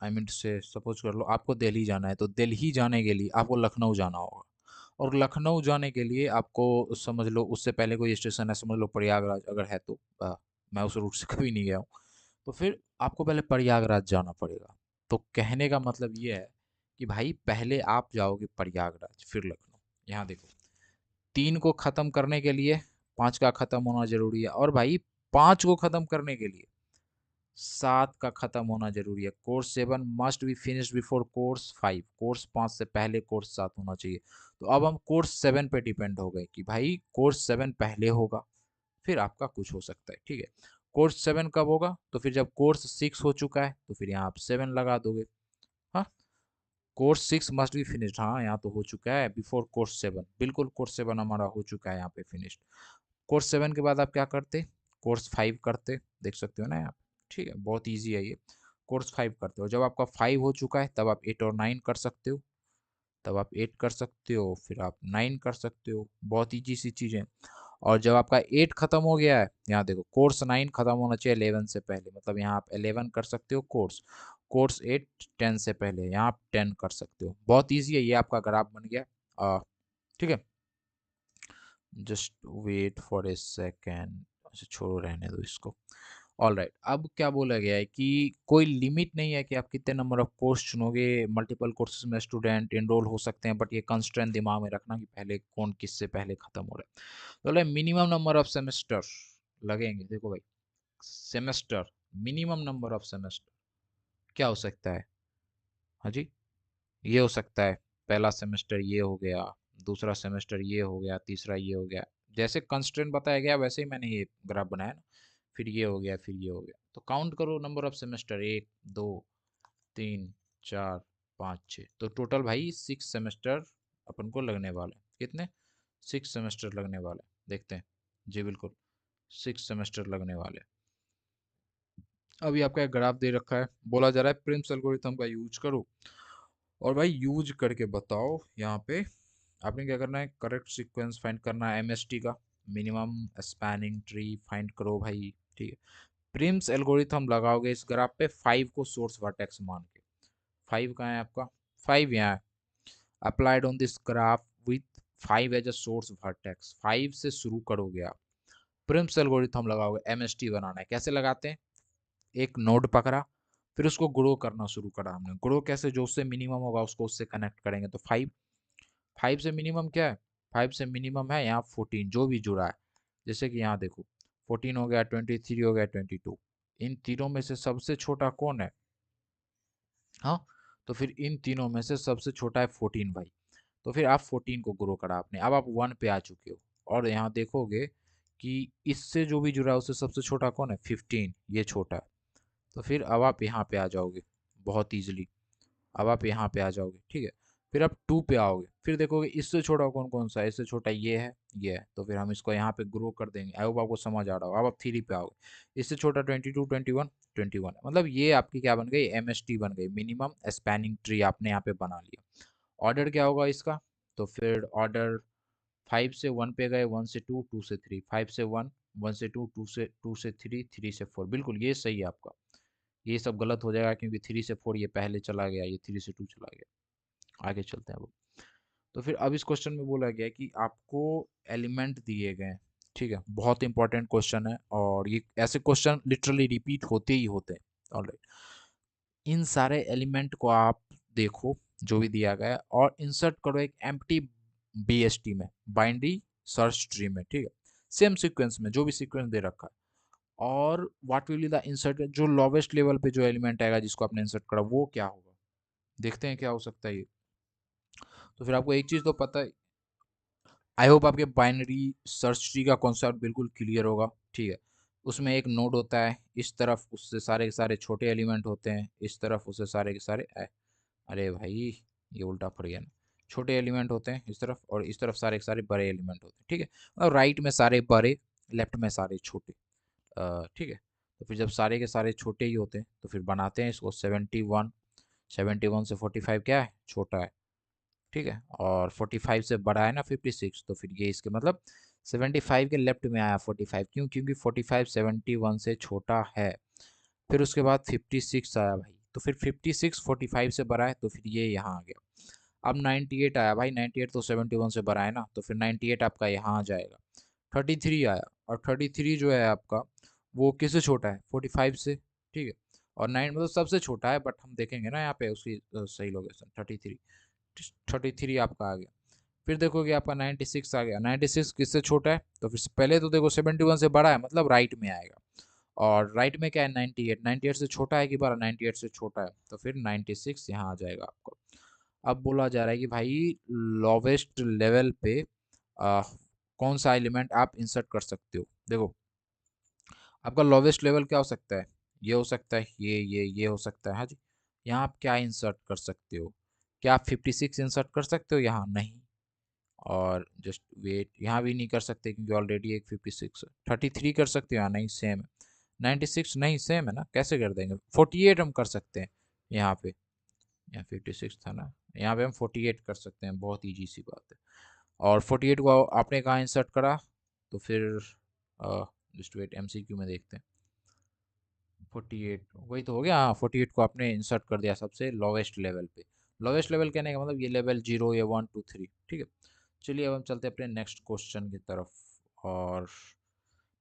आई मीन से सपोज कर लो आपको दिल्ली जाना है, तो दिल्ली जाने के लिए आपको लखनऊ जाना होगा। और लखनऊ जाने के लिए आपको समझ लो उससे पहले कोई स्टेशन है, समझ लो प्रयागराज अगर है तो। मैं उस रूट से कभी नहीं गया हूँ। तो फिर आपको पहले प्रयागराज जाना पड़ेगा। तो कहने का मतलब ये है कि भाई पहले आप जाओगे प्रयागराज, फिर लखनऊ। यहाँ देखो, 3 को ख़त्म करने के लिए 5 का ख़त्म होना ज़रूरी है। और भाई 5 को ख़त्म करने के लिए 7 का खत्म होना जरूरी है। Course 7 must be finish before course 5, course 5 से पहले कोर्स 7 होना चाहिए। तो अब हम कोर्स 7 पे डिपेंड हो गए कि भाई कोर्स 7 पहले होगा फिर आपका कुछ हो सकता है, ठीक है। कोर्स 7 कब होगा, तो फिर जब कोर्स 6 हो चुका है तो फिर यहाँ आप 7 लगा दोगे। हाँ, कोर्स 6 मस्ट बी फिनिश्ड, हाँ यहाँ तो हो चुका है बिफोर कोर्स 7, बिल्कुल कोर्स 7 हमारा हो चुका है यहाँ पे फिनिश्ड। कोर्स 7 के बाद आप क्या करते, कोर्स 5 करते, देख सकते हो ना यहाँ पे, ठीक है, बहुत ईजी है ये। कोर्स 5 करते हो, जब आपका 5 हो चुका है तब आप 8 और 9 कर सकते हो, तब आप 8 कर सकते हो, फिर आप 9 कर सकते हो, बहुत ईजी सी चीज़ें। और जब आपका 8 खत्म हो गया है, यहाँ देखो कोर्स 9 खत्म होना चाहिए 11 से पहले, मतलब यहाँ आप 11 कर सकते हो कोर्स, कोर्स 8 10 से पहले यहाँ आप 10 कर सकते हो, बहुत ईजी है ये, आपका ग्राफ बन गया। ठीक है, just wait for a second, अच्छा छोड़ो रहने दो इसको। ऑल राइट, अब क्या बोला गया है कि कोई लिमिट नहीं है कि आप कितने नंबर ऑफ कोर्स चुनोगे, मल्टीपल कोर्सेज में स्टूडेंट एनरोल हो सकते हैं, बट ये कंस्ट्रेंट दिमाग में रखना कि पहले कौन किससे पहले खत्म हो रहा है। तो मिनिमम नंबर ऑफ सेमेस्टर लगेंगे, देखो भाई, semester, minimum number of semester क्या हो सकता है, हाँ जी, ये हो सकता है, पहला सेमेस्टर ये हो गया, दूसरा सेमेस्टर ये हो गया, तीसरा ये हो गया, जैसे कंस्ट्रेंट बताया गया वैसे ही मैंने ये ग्राफ बनाया ना, फिर ये हो गया, फिर ये हो गया, तो काउंट करो नंबर ऑफ सेमेस्टर, 1 2 3 4 5 6, तो टोटल भाई 6 सेमेस्टर अपन को लगने वाले, कितने, 6 सेमेस्टर लगने वाले, देखते हैं, जी बिल्कुल 6 सेमेस्टर लगने वाले। अभी आपका एक ग्राफ दे रखा है, बोला जा रहा है प्रिम्स एल्गोरिथम का यूज करो, और भाई यूज करके बताओ। यहाँ पे आपने क्या करना है, करेक्ट सीक्वेंस फाइंड करना है एमएसटी का, मिनिमम स्पैनिंग ट्री फाइंड करो भाई, ठीक है। प्रिम्स एल्गोरिथम लगाओगे इस ग्राफ पे 5 को सोर्स वर्टेक्स मान के, 5 कहाँ है आपका, 5 यहाँ है, applied on this graph with 5 as a source vertex, 5 से शुरू करोगे आप, प्रिम्स एल्गोरिथम लगाओगे, एमएसटी बनाना है, कैसे लगाते हैं, एक नोड पकड़ा, फिर उसको ग्रो करना शुरू करा हमने, ग्रो कैसे, जो उससे मिनिमम होगा उसको उससे कनेक्ट करेंगे, तो 5, 5 से मिनिमम क्या है, 5 से मिनिमम है यहाँ 14 जो भी जुड़ा है, जैसे कि यहाँ देखो 14 हो गया, 23 हो गया, 22, इन तीनों में से सबसे छोटा कौन है, हाँ, तो फिर इन तीनों में से सबसे छोटा है 14 भाई, तो फिर आप 14 को ग्रो करा आपने, अब आप 1 पे आ चुके हो, और यहाँ देखोगे कि इससे जो भी जुड़ा है उससे सबसे छोटा कौन है, 15, ये छोटा है, तो फिर अब आप यहाँ पे आ जाओगे बहुत ईजिली, अब आप यहाँ पे आ जाओगे, ठीक है। फिर आप 2 पे आओगे, फिर देखोगे इससे छोटा कौन कौन सा है, इससे छोटा ये है, तो फिर हम इसको यहाँ पे ग्रो कर देंगे, आई होप आपको समझ आ रहा हो। अब आप 3 पे आओगे, इससे छोटा 22 21 21, मतलब ये आपकी क्या बन गई, एमएसटी बन गई, मिनिमम स्पैनिंग ट्री आपने यहाँ पे बना लिया। ऑर्डर क्या होगा इसका, तो फिर ऑर्डर 5 से 1 पे गए, 1 से 2, 2 से 3, 5 से 1, 1 से 2, 2 से 3, 3 से 4, बिल्कुल ये सही है आपका, ये सब गलत हो जाएगा क्योंकि 3 से 4 ये पहले चला गया, ये 3 से 2 चला गया, आगे चलते हैं वो। तो फिर अब इस क्वेश्चन में बोला गया है कि आपको एलिमेंट दिए गए हैं, ठीक है, बहुत इंपॉर्टेंट क्वेश्चन है, और ये ऐसे क्वेश्चन लिटरली रिपीट होते ही होते हैं। ऑलराइट, इन सारे एलिमेंट को आप देखो जो भी दिया गया है और इंसर्ट करो एक एम्प्टी बीएसटी में, बाइनरी सर्च ट्री में, ठीक है, सेम सीक्वेंस में जो भी सीक्वेंस दे रखा है, और what will be the insert, जो लोवेस्ट लेवल पे जो एलिमेंट आएगा जिसको आपने इंसर्ट करा वो क्या होगा, देखते हैं क्या हो सकता है ये। तो फिर आपको एक चीज तो पता है, आई होप आपके बाइनरी सर्च ट्री का कॉन्सेप्ट बिल्कुल क्लियर होगा, ठीक है। उसमें एक नोड होता है, इस तरफ उससे सारे के सारे छोटे एलिमेंट होते हैं, इस तरफ उससे सारे के सारे अरे भाई ये उल्टा पड़ गया ना, छोटे एलिमेंट होते हैं इस तरफ, और इस तरफ सारे के सारे बड़े एलिमेंट होते हैं, ठीक है, और राइट में सारे बड़े, लेफ्ट में सारे छोटे, ठीक है। तो फिर जब सारे के सारे छोटे ही होते हैं तो फिर बनाते हैं इसको 71, 71 से 45 क्या है, छोटा है, ठीक है, और 45 से बड़ा है ना 56, तो फिर ये इसके मतलब 75 के लेफ्ट में आया 45, क्यों, क्योंकि 45 71 से छोटा है। फिर उसके बाद 56 आया भाई, तो फिर 56 45 से बड़ा है, तो फिर ये यहाँ आ गया। अब 98 आया भाई, 98 तो 71 से बड़ा है ना, तो फिर 98 आपका यहाँ आ जाएगा। 33 आया, और 33 जो है आपका वो किससे छोटा है, 45 से, ठीक है, और 9 मतलब सबसे छोटा है, बट हम देखेंगे ना यहाँ पे उसकी सही लोकेशन 33, 33 आपका आ गया। फिर देखोगे आपका 96 आ गया, 96 किससे छोटा है, तो फिर पहले तो देखो 71 से बड़ा है मतलब राइट में आएगा, और राइट में क्या है 98, 98 से छोटा है कि बड़ा, 98 से छोटा है, तो फिर 96 यहाँ आ जाएगा आपको। अब बोला जा रहा है कि भाई लोवेस्ट लेवल पे आ, कौन सा एलिमेंट आप इंसर्ट कर सकते हो। देखो आपका लोवेस्ट लेवल क्या हो सकता है, ये हो सकता है, ये हो सकता है। हाँ जी, यहाँ आप क्या इंसर्ट कर सकते हो, क्या आप 56 इंसर्ट कर सकते हो यहाँ, नहीं। और जस्ट वेट, यहाँ भी नहीं कर सकते क्योंकि ऑलरेडी एक 56 है। 33 कर सकते हो यहाँ, नहीं सेम है। 96 नहीं सेम है ना, कैसे कर देंगे। 48 हम कर सकते हैं यहाँ पे, यहाँ 56 था ना, यहाँ पे हम 48 कर सकते हैं, बहुत ईजी सी बात है। और 48 को आपने कहाँ इंसर्ट करा, तो फिर जस्ट वेट एमसीक्यू में देखते हैं। 48 वही तो हो गया, हाँ 48 को आपने इंसर्ट कर दिया सबसे लोवेस्ट लेवल पे। लोवेस्ट लेवल कहने का मतलब ये लेवल 0 या 1 2 3, ठीक है। चलिए अब हम चलते हैं अपने नेक्स्ट क्वेश्चन की तरफ। और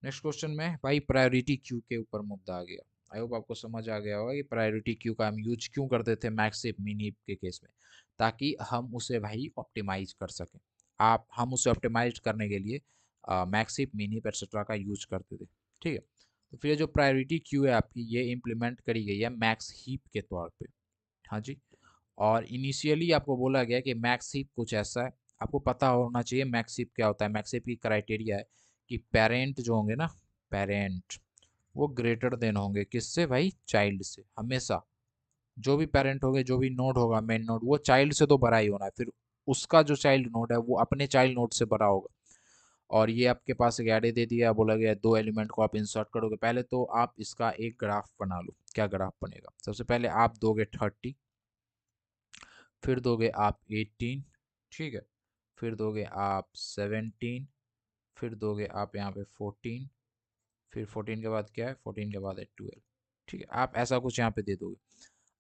नेक्स्ट क्वेश्चन में भाई प्रायोरिटी क्यू के ऊपर मुद्दा आ गया। आई होप आपको समझ आ गया होगा कि प्रायोरिटी क्यू का हम यूज क्यों करते थे मैक्स हिप मिन हिप के केस में, ताकि हम उसे भाई ऑप्टिमाइज कर सकें। आप हम उसे ऑप्टिमाइज करने के लिए मैक्स हिप मिन हिप एक्सेट्रा का यूज करते थे, ठीक है। तो फिर जो प्रायोरिटी क्यू है आपकी, ये इम्प्लीमेंट करी गई है मैक्स हीप के तौर पे। हाँ जी, और इनिशियली आपको बोला गया कि मैक्स हीप कुछ ऐसा है, आपको पता होना चाहिए मैक्स हीप क्या होता है। मैक्स हीप की क्राइटेरिया है कि पेरेंट जो होंगे ना, पेरेंट वो ग्रेटर देन होंगे किससे भाई, चाइल्ड से। हमेशा जो भी पेरेंट होंगे, जो भी नोड होगा मेन नोड, वो चाइल्ड से तो बड़ा ही होना है, फिर उसका जो चाइल्ड नोड है वो अपने चाइल्ड नोड से बड़ा होगा। और ये आपके पास एक एरे दे दिया, बोला गया दो एलिमेंट को आप इंसर्ट करोगे। पहले तो आप इसका एक ग्राफ बना लो, क्या ग्राफ बनेगा। सबसे पहले आप दोगे 30, फिर दोगे आप 18, ठीक है, फिर दोगे आप 17, फिर दोगे आप यहाँ पे 14, फिर 14 के बाद क्या है, 14 के बाद है 12, ठीक है। आप ऐसा कुछ यहाँ पे दे दोगे।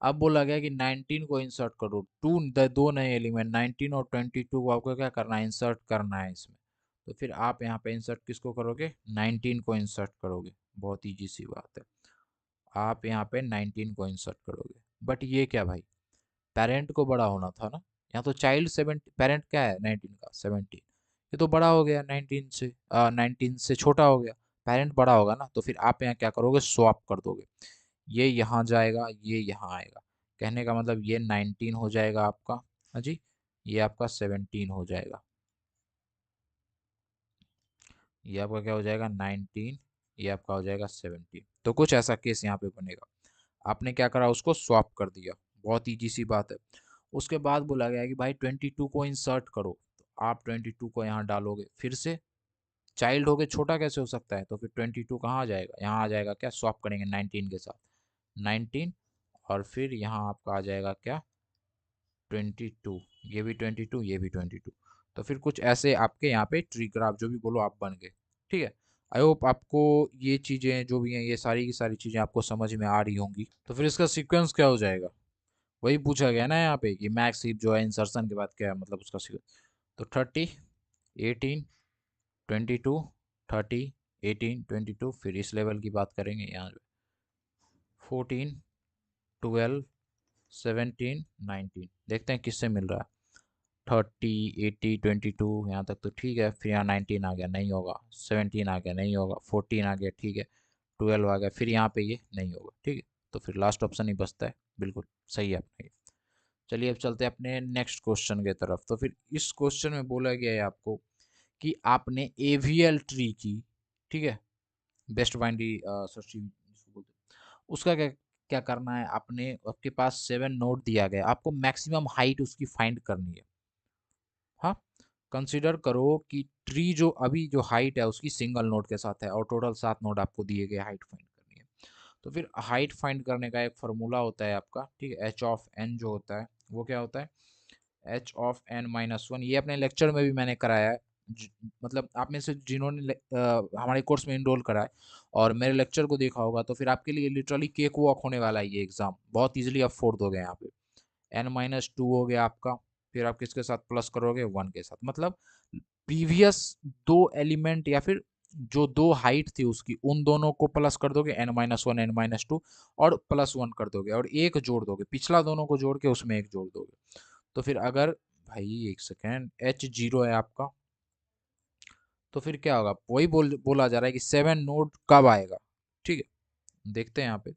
अब बोला गया कि 19 को इंसर्ट करो, दो नए एलिमेंट 19 और 22 को आपको क्या करना है, इंसर्ट करना है इसमें। तो फिर आप यहाँ पे इंसर्ट किसको करोगे, 19 को इंसर्ट करोगे, बहुत ईजी सी बात है। आप यहाँ पे 19 को इंसर्ट करोगे, बट ये क्या भाई, पेरेंट को बड़ा होना था ना। यहाँ तो चाइल्ड 70, पेरेंट क्या है 19 का 17, ये तो बड़ा हो गया 19 से, 19 से छोटा हो गया, पेरेंट बड़ा होगा ना। तो फिर आप यहाँ क्या करोगे, स्वैप कर दोगे, ये यहाँ जाएगा, ये यहाँ आएगा। कहने का मतलब ये 19 हो जाएगा आपका, हाँ जी, ये आपका 17 हो जाएगा, ये आपका क्या हो जाएगा 19, ये आपका हो जाएगा 17। तो कुछ ऐसा केस यहाँ पे बनेगा। आपने क्या करा, उसको स्वैप कर दिया, बहुत ईजी सी बात है। उसके बाद बोला गया कि भाई 22 को इंसर्ट करो, तो आप 22 को यहाँ डालोगे, फिर से चाइल्ड हो गए, छोटा कैसे हो सकता है, तो फिर 22 कहाँ आ जाएगा, यहाँ आ जाएगा, क्या स्वैप करेंगे 19 के साथ, 19, और फिर यहाँ आपका आ जाएगा क्या 22, ये भी 22, ये भी 22। तो फिर कुछ ऐसे आपके यहाँ पे ट्री ग्राफ जो भी बोलो आप बन गए, ठीक है। आई होप आपको ये चीज़ें जो भी हैं, ये सारी की सारी चीज़ें आपको समझ में आ रही होंगी। तो फिर इसका सीक्वेंस क्या हो जाएगा, वही पूछा गया ना यहाँ पे कि मैक्स हीप जो है इंसर्शन के बाद क्या है, मतलब उसका सीक्वेंस। तो 30, 18, 22, 30, 18, 22, फिर इस लेवल की बात करेंगे यहाँ 14, 12, 17, 19, देखते हैं किससे मिल रहा है। 30, 80, 22 यहाँ तक तो ठीक है, फिर यहाँ 19 आ गया, नहीं होगा। 17 आ गया, नहीं होगा। 14 आ गया, ठीक है। 12 आ गया, फिर यहाँ पे ये नहीं होगा, ठीक है। तो फिर लास्ट ऑप्शन ही बचता है, बिल्कुल सही है आपने। चलिए अब चलते हैं अपने नेक्स्ट क्वेश्चन की तरफ। तो फिर इस क्वेश्चन में बोला गया है आपको कि आपने एवीएल ट्री की, ठीक है, बेस्ट बाइनरी सर्च ट्री जिसको बोलते हैं, उसका क्या क्या करना है। आपने, आपके पास 7 नोड दिया गया, आपको मैक्सिमम हाइट उसकी फाइंड करनी है। हाँ, कंसिडर करो कि ट्री जो अभी जो हाइट है उसकी सिंगल नोड के साथ है, और टोटल 7 नोड आपको दिए गए, हाइट फाइंड करनी है। तो फिर हाइट फाइंड करने का एक फार्मूला होता है आपका, ठीक है, एच ऑफ एन जो होता है वो क्या होता है, H of n minus one. ये अपने लेक्चर में भी मैंने कराया है, मतलब आप में से जिन्होंने हमारे कोर्स में इनरोल करा है और मेरे लेक्चर को देखा होगा, तो फिर आपके लिए लिटरली केक वॉक होने वाला है ये एग्जाम, बहुत इजीली आप फोड़ दोगे यहाँ पे। एन माइनस टू हो गया आपका, फिर आप किसके साथ प्लस करोगे, वन के साथ। मतलब प्रीवियस दो एलिमेंट या फिर जो दो हाइट थी उसकी, उन दोनों को प्लस कर दोगे, n minus one n minus two, और प्लस वन कर दोगे, और एक जोड़ दोगे, पिछला दोनों को जोड़ के उसमें एक जोड़ दोगे। तो फिर अगर भाई एक सेकेंड, एच जीरो है आपका, तो फिर क्या होगा, वही बोला जा रहा है कि 7 नोड कब आएगा, ठीक है। देखते हैं यहाँ पे।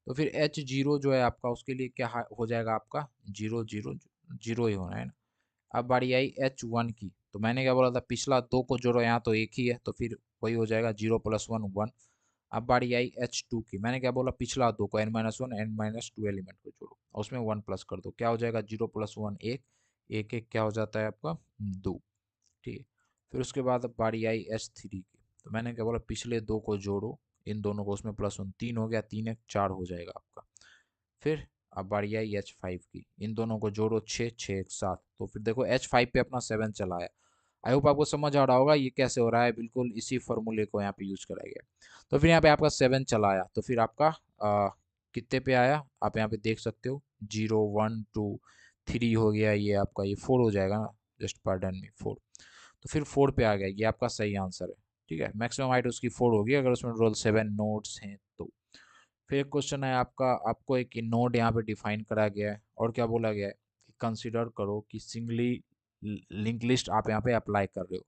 तो फिर H0 जो है आपका, उसके लिए क्या हो जाएगा आपका, 0 0 0 ही होना है ना। अब बारी आई H1 की, तो मैंने क्या बोला था, पिछला 2 को जोड़ो, यहाँ तो एक ही है तो फिर वही हो जाएगा 0 + 1 1। अब बारी आई H2 की, मैंने क्या बोला, पिछला 2 को n-1 n-2 एलिमेंट को जोड़ो और उसमें 1 प्लस कर दो, क्या हो जाएगा 0 + 1 1 1 1 क्या हो जाता है आपका 2। ठीक है, फिर उसके बाद अब बारी आई H3 की, तो मैंने क्या बोला, पिछले 2 को जोड़ो, इन दोनों को, उसमें +1 3 हो गया, 3 1 4 हो जाएगा आपका। फिर अब बारी आई H5 की, इन दोनों को जोड़ो, 6 6 1 7, तो फिर देखो H5 पे अपना 7 चला आया। आई होप आपको समझ आ रहा होगा ये कैसे हो रहा है, बिल्कुल इसी फॉर्मूले को यहाँ पे यूज करा गया। तो फिर यहाँ पे आपका 7 चला आया, तो फिर आपका कितने पे आया, आप यहाँ पे देख सकते हो, 0 1 2 3 हो गया, ये आपका ये 4 हो जाएगा ना, जस्ट पार्डन मी 4। तो फिर 4 पे आ गया, ये आपका सही आंसर है। ठीक है, मैक्सिमम हाइट उसकी 4 होगी अगर उसमें रोल 7 नोड्स हैं तो। फिर एक क्वेश्चन है आपका, आपको एक नोड यहाँ पे डिफाइन करा गया है और क्या बोला गया है कि कंसीडर करो कि सिंगली लिंक लिस्ट आप यहाँ पे अप्लाई कर रहे हो,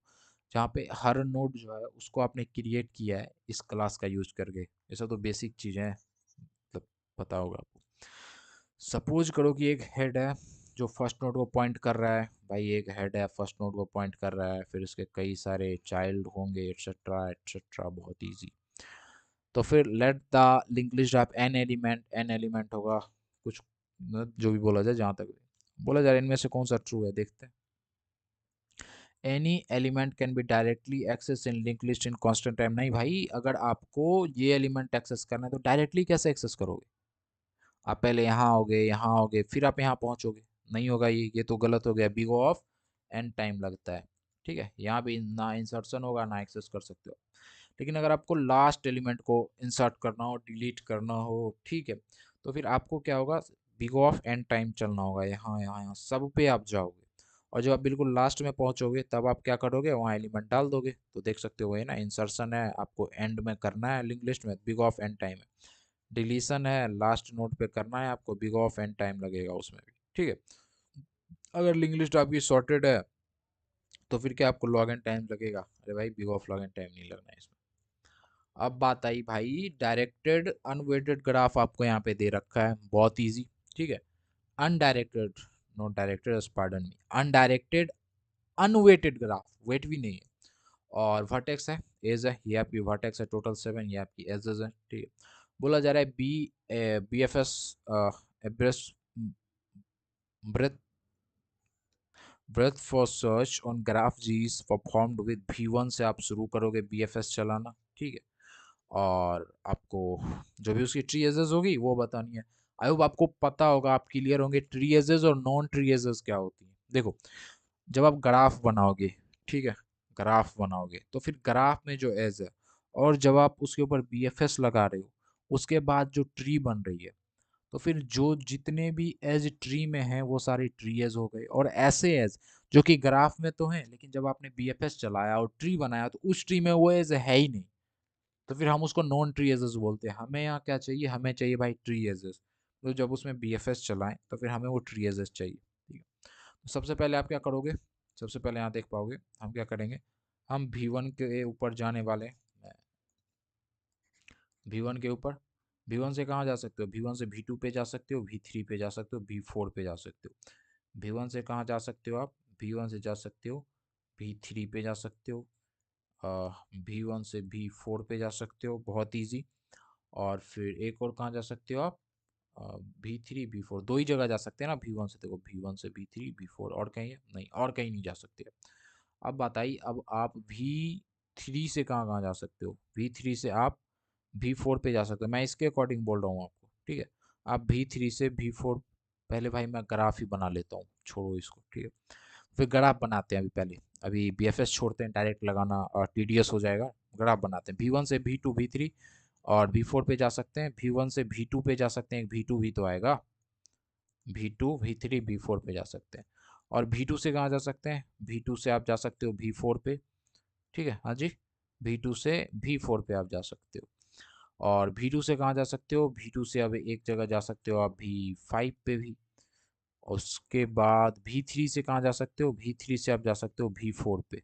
जहाँ पे हर नोड जो है उसको आपने क्रिएट किया है इस क्लास का यूज करके। ऐसा तो बेसिक चीज़ें हैं, मतलब पता होगा आपको। सपोज करो कि एक हेड है जो फर्स्ट नोड को पॉइंट कर रहा है, भाई एक हेड है फर्स्ट नोड को पॉइंट कर रहा है, फिर उसके कई सारे चाइल्ड होंगे एटसेट्रा एटसेट्रा, बहुत इजी। तो फिर let the link list of an element होगा कुछ, मतलब जो भी बोला जाए, जहाँ तक बोला जाए इनमें से कौन सा ट्रू है देखते हैं। Any element can be directly access in link list in constant time. नहीं भाई, अगर आपको ये एलिमेंट एक्सेस करना है तो डायरेक्टली कैसे एक्सेस करोगे, आप पहले यहाँ आओगे फिर आप यहाँ पहुँचोगे, नहीं होगा, ये तो गलत हो गया, बिग ऑफ एन टाइम लगता है। ठीक है, यहाँ भी ना इंसर्शन होगा ना एक्सेस कर सकते हो। लेकिन अगर आपको लास्ट एलिमेंट को इंसर्ट करना हो, डिलीट करना हो, ठीक है, तो फिर आपको क्या होगा, बिग ऑफ एन टाइम चलना होगा, यहाँ सब पे आप जाओगे, और जब आप बिल्कुल लास्ट में पहुंचोगे तब आप क्या करोगे, वहाँ एलिमेंट डाल दोगे। तो देख सकते हो, वही ना, इंसर्शन है आपको एंड में करना है लिंक लिस्ट में, बिग ऑफ एन टाइम है। डिलीशन है लास्ट नोड पे करना है आपको, बिग ऑफ एन टाइम लगेगा उसमें भी। ठीक है, अगर लिंक लिस्ट आपकी सॉर्टेड है तो फिर क्या आपको लॉग एन टाइम लगेगा, अरे भाई big of log n time नहीं लगना है इसमें। अब बात आई भाई डायरेक्टेड अनवेटेड ग्राफ, आपको यहाँ पे दे रखा है, बहुत इजी। ठीक है, undirected, not directed, pardon me, undirected unweighted graph, weight भी नहीं है, और वर्टेक्स है, एज है, ये आपकी वर्टेक्स है टोटल 7, ये आपकी एजेस है। ठीक है, बोला जा रहा है B F S breadth breadth for search on graph G is performed with V1 से आप शुरू करोगे BFS चलाना। ठीक है, और आपको जो भी उसकी ट्री एजेस होगी वो बतानी है। आई होप आपको पता होगा, आप क्लियर होंगे ट्री एजेस और नॉन ट्री एजेस क्या होती है। देखो, जब आप ग्राफ बनाओगे, ठीक है, ग्राफ बनाओगे तो फिर ग्राफ में जो एज है, और जब आप उसके ऊपर BFS लगा रहे हो, उसके बाद जो ट्री बन रही है, तो फिर जो जितने भी एज ट्री में हैं वो सारे ट्री एज हो गए, और ऐसे एज जो कि ग्राफ में तो हैं लेकिन जब आपने BFS चलाया और ट्री बनाया तो उस ट्री में वो एज है ही नहीं, तो फिर हम उसको नॉन ट्री एजेस बोलते हैं। हमें यहाँ क्या चाहिए, हमें चाहिए भाई ट्री एजेस, तो जब उसमें BFS चलाएं तो फिर हमें वो ट्री एजेस चाहिए। ठीक है, तो सबसे पहले आप क्या करोगे, सबसे पहले यहाँ देख पाओगे हम क्या करेंगे, हम V1 के ऊपर जाने वाले हैं। V1 के ऊपर, V1 से कहाँ जा सकते हो, V1 से V2 पे जा सकते हो, V3 पे जा सकते हो, V4 पे जा सकते हो। V1 से कहाँ जा सकते हो आप, V1 से जा सकते हो V3 पे जा सकते हो, V1 से V4 पे जा सकते हो, बहुत इजी। और फिर एक और कहाँ जा सकते हो आप, V3 V4 दो ही जगह जा सकते हैं ना V1 से, देखो V1 से V3 V4, और कहीं है नहीं, और कहीं नहीं जा सकते। अब बात आई, अब आप V3 से कहाँ कहाँ जा सकते हो, V3 से आप V4 पे जा सकते हो, मैं इसके अकॉर्डिंग बोल रहा हूँ आपको। ठीक है, आप V3 से V4, पहले भाई मैं ग्राफ ही बना लेता हूँ, छोड़ो इसको। ठीक है, फिर ग्राफ बनाते हैं, अभी पहले अभी BFS छोड़ते हैं, डायरेक्ट लगाना और TDS हो जाएगा। ग्राफ बनाते हैं, V1 से V2 V3 और V4 पे जा सकते हैं, V1 से V2 पे जा सकते हैं, V2 भी तो आएगा, V2 V3 V4 पे जा सकते हैं। और V2 से कहाँ जा सकते हैं, V2 से आप जा सकते हो V4 पे। ठीक है, हाँ जी, V2 से V4 पे आप जा सकते हो। और V2 से कहाँ जा सकते हो, V2 से अब एक जगह जा सकते हो आप V5 पे भी। उसके बाद V3 से कहाँ जा सकते हो, V3 से आप जा सकते हो V4 पे,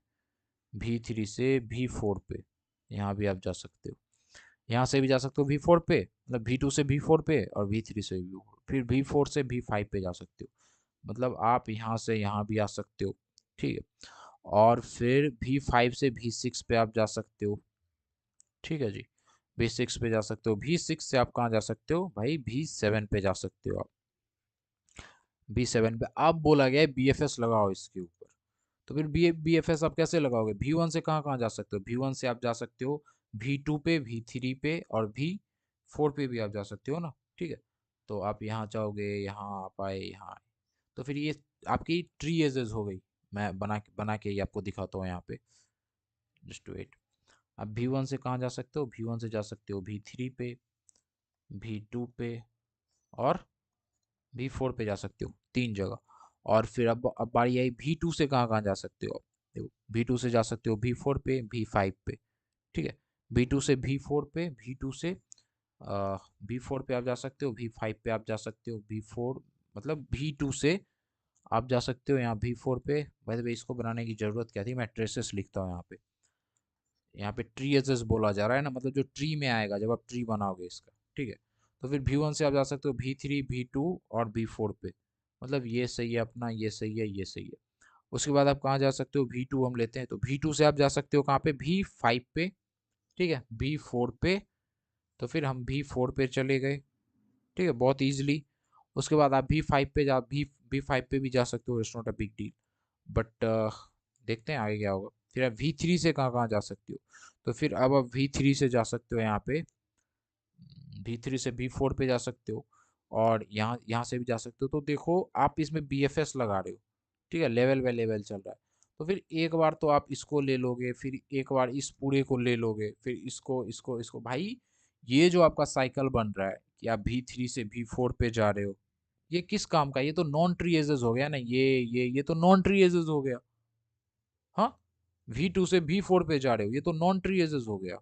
V3 से V4 पे, यहाँ भी आप जा सकते हो। यहाँ से भी जा सकते हो V4 पे, मतलब V2 से V4 पे, और V3 से V4, फिर V4 से V5 पे जा सकते हो। मतलब आप यहाँ से यहाँ भी आ सकते हो, ठीक है। और फिर V5 से V6 पे आप जा सकते हो, ठीक है जी। V6 पे जा सकते हो, V6 से आप कहाँ जा सकते हो भाई, V7 पे जा सकते हो आप। B7 पे अब बोला गया है BFS लगाओ इसके ऊपर। तो फिर BFS आप कैसे लगाओगे, V1 से कहाँ कहाँ जा सकते हो, V1 से आप जा सकते हो V2 पे, V3 पे, और V4 पे भी आप जा सकते हो ना, ठीक है। तो आप यहाँ जाओगे, यहाँ आप आए, यहाँ आए, तो फिर ये आपकी ट्री एजेस हो गई। मैं बना के ही आपको दिखाता हूँ यहाँ पे, जस्ट वेट। अब V1 से कहाँ जा सकते हो, V1 से जा सकते हो V3 पे, V2 पे, और V4 पे जा सकते हो, 3 जगह। और फिर अब बारी आई V2 से कहाँ कहाँ जा सकते हो। देखो, V2 से जा सकते हो V4 पे, V5 पे, ठीक है। V2 से V4 पे, V2 से V4 पे आप जा सकते हो, V5 पे आप जा सकते हो, V4 मतलब V2 से आप जा सकते हो यहाँ V4 पे। बाय द वे, इसको बनाने की ज़रूरत क्या थी, मैं ट्रेसेस लिखता हूँ यहाँ पे। यहाँ पे ट्री एजेस बोला जा रहा है ना, मतलब जो ट्री में आएगा जब आप ट्री बनाओगे इसका, ठीक है। तो फिर V1 से आप जा सकते हो V3, V2 और V4 पे। मतलब ये सही है अपना, ये सही है, ये सही है। उसके बाद आप कहाँ जा सकते हो, V2 हम लेते हैं, तो V2 से आप जा सकते हो कहाँ पे, V5 पे, ठीक है, V4 पे। तो फिर हम V4 पे चले गए, ठीक है, बहुत ईजिली। उसके बाद आप V5 पे जा V5 पे भी जा सकते हो, it's not a big deal. But देखते हैं आगे क्या होगा। फिर आप V3 से कहाँ कहाँ जा सकते हो, तो फिर अब आप V3 से जा सकते हो यहाँ पे, V3 से V4 पे जा सकते हो, और यहाँ यहाँ से भी जा सकते हो। तो देखो आप इसमें BFS लगा रहे हो, ठीक है, लेवल बाय लेवल चल रहा है। तो फिर एक बार तो आप इसको ले लोगे, फिर एक बार इस पूरे को ले लोगे, फिर इसको इसको इसको भाई, ये जो आपका साइकिल बन रहा है कि आप V3 से V4 पे जा रहे हो, ये किस काम का, ये तो नॉन ट्री एजेस हो गया ना, ये तो नॉन ट्री एजेस हो गया। हाँ, V2 से V4 पे जा रहे हो, ये तो नॉन ट्री एजेस हो गया।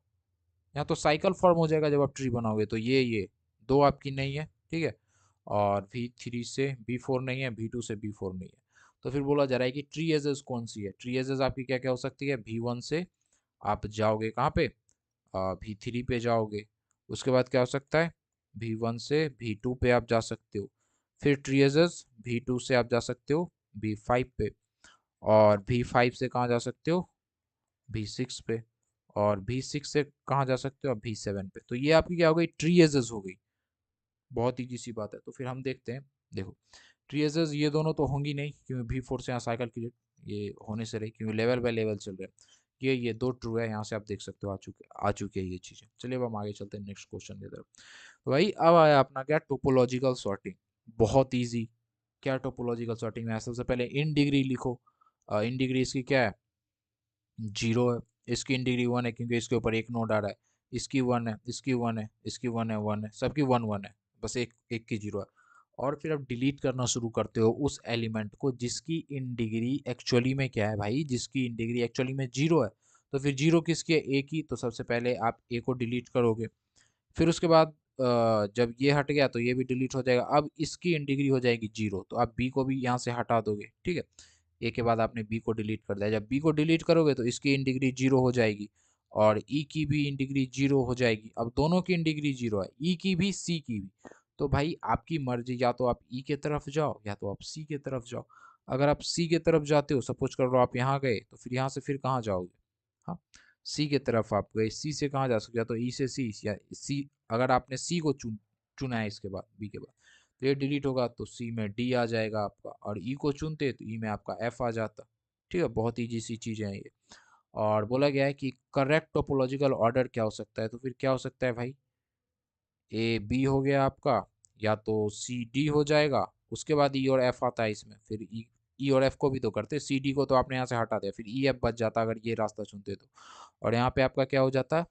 यहाँ तो साइकिल फॉर्म हो जाएगा जब आप ट्री बनाओगे, तो ये दो आपकी नहीं है, ठीक है। और V3 से V4 नहीं है, V2 से V4 नहीं है। तो फिर बोला जा रहा है कि ट्री एजेस कौन सी है, ट्री एजेस आपकी क्या क्या हो सकती है। V1 से आप जाओगे कहाँ पे, V3 पे जाओगे। उसके बाद क्या हो सकता है, V1 से V2 पे आप जा सकते हो। फिर ट्री एजेस V2 से आप जा सकते हो V5 पे, और V5 से कहाँ जा सकते हो, V6 पे, और V6 से कहाँ जा सकते हो आप, V7 पे। तो ये आपकी क्या हो गई, ट्री एजेस हो गई। बहुत ईजी सी बात है। तो फिर हम देखते हैं, देखो ट्री एजेस ये दोनों तो होंगी नहीं, क्योंकि V4 से यहाँ साइकिल क्रिएट ये होने से रही, क्योंकि लेवल बाय लेवल चल रहे हैं। ये दो ट्रू है, यहाँ से आप देख सकते हो आ चुके हैं ये चीज़ें। चलिए अब हम आगे चलते हैं नेक्स्ट क्वेश्चन की तरफ। तो भाई अब आया अपना क्या, टोपोलॉजिकल सॉर्टिंग। बहुत ईजी। क्या टोपोलॉजिकल सॉर्टिंग में सबसे पहले इन डिग्री लिखो। इन डिग्री इसकी क्या है, 0 है। इसकी इन डिग्री 1 है, क्योंकि इसके ऊपर एक नोड आ रहा है। इसकी 1 है, इसकी 1 है, इसकी 1 है, 1 है, सबकी 1 1 है। बस एक एक की 0 है। और फिर आप डिलीट करना शुरू करते हो उस एलिमेंट को जिसकी इन डिग्री एक्चुअली में क्या है भाई, जिसकी इन डिग्री एक्चुअली में 0 है। तो फिर 0 किसकी है, ए की। तो सबसे पहले आप ए को डिलीट करोगे। फिर उसके बाद जब ये हट गया तो ये भी डिलीट हो जाएगा। अब इसकी इन डिग्री हो जाएगी 0, तो आप बी को भी यहाँ से हटा दोगे, ठीक है। ए के बाद आपने बी को डिलीट कर दिया। जब बी को डिलीट करोगे तो इसकी इन डिग्री 0 हो जाएगी, और ई की भी इन डिग्री 0 हो जाएगी। अब दोनों की इन डिग्री 0 है, ई की भी, सी की भी। तो भाई आपकी मर्जी, या तो आप ई के तरफ जाओ या तो आप सी के तरफ जाओ। अगर आप सी के तरफ जाते हो, सपोज कर लो आप यहाँ गए, तो फिर यहाँ से फिर कहाँ जाओगे, हाँ, सी के तरफ आप गए। सी से कहाँ जा सकते, या तो ई से सी, या सी, अगर आपने सी को चुना है इसके बाद बी के बाद, तो ये डिलीट होगा, तो सी में डी आ जाएगा आपका, और ई को चुनते तो ई में आपका एफ आ जाता। ठीक है, बहुत ईजी सी चीज़ें हैं ये। और बोला गया है कि करेक्ट टोपोलॉजिकल ऑर्डर क्या हो सकता है, तो फिर क्या हो सकता है भाई, ए बी हो गया आपका, या तो सी डी हो जाएगा। उसके बाद ई और एफ आता है इसमें, फिर ई और एफ को भी तो करते, सी डी को तो आपने यहाँ से हटा दिया, फिर ई एफ बच जाता अगर ये रास्ता चुनते तो। और यहाँ पे आपका क्या हो जाता,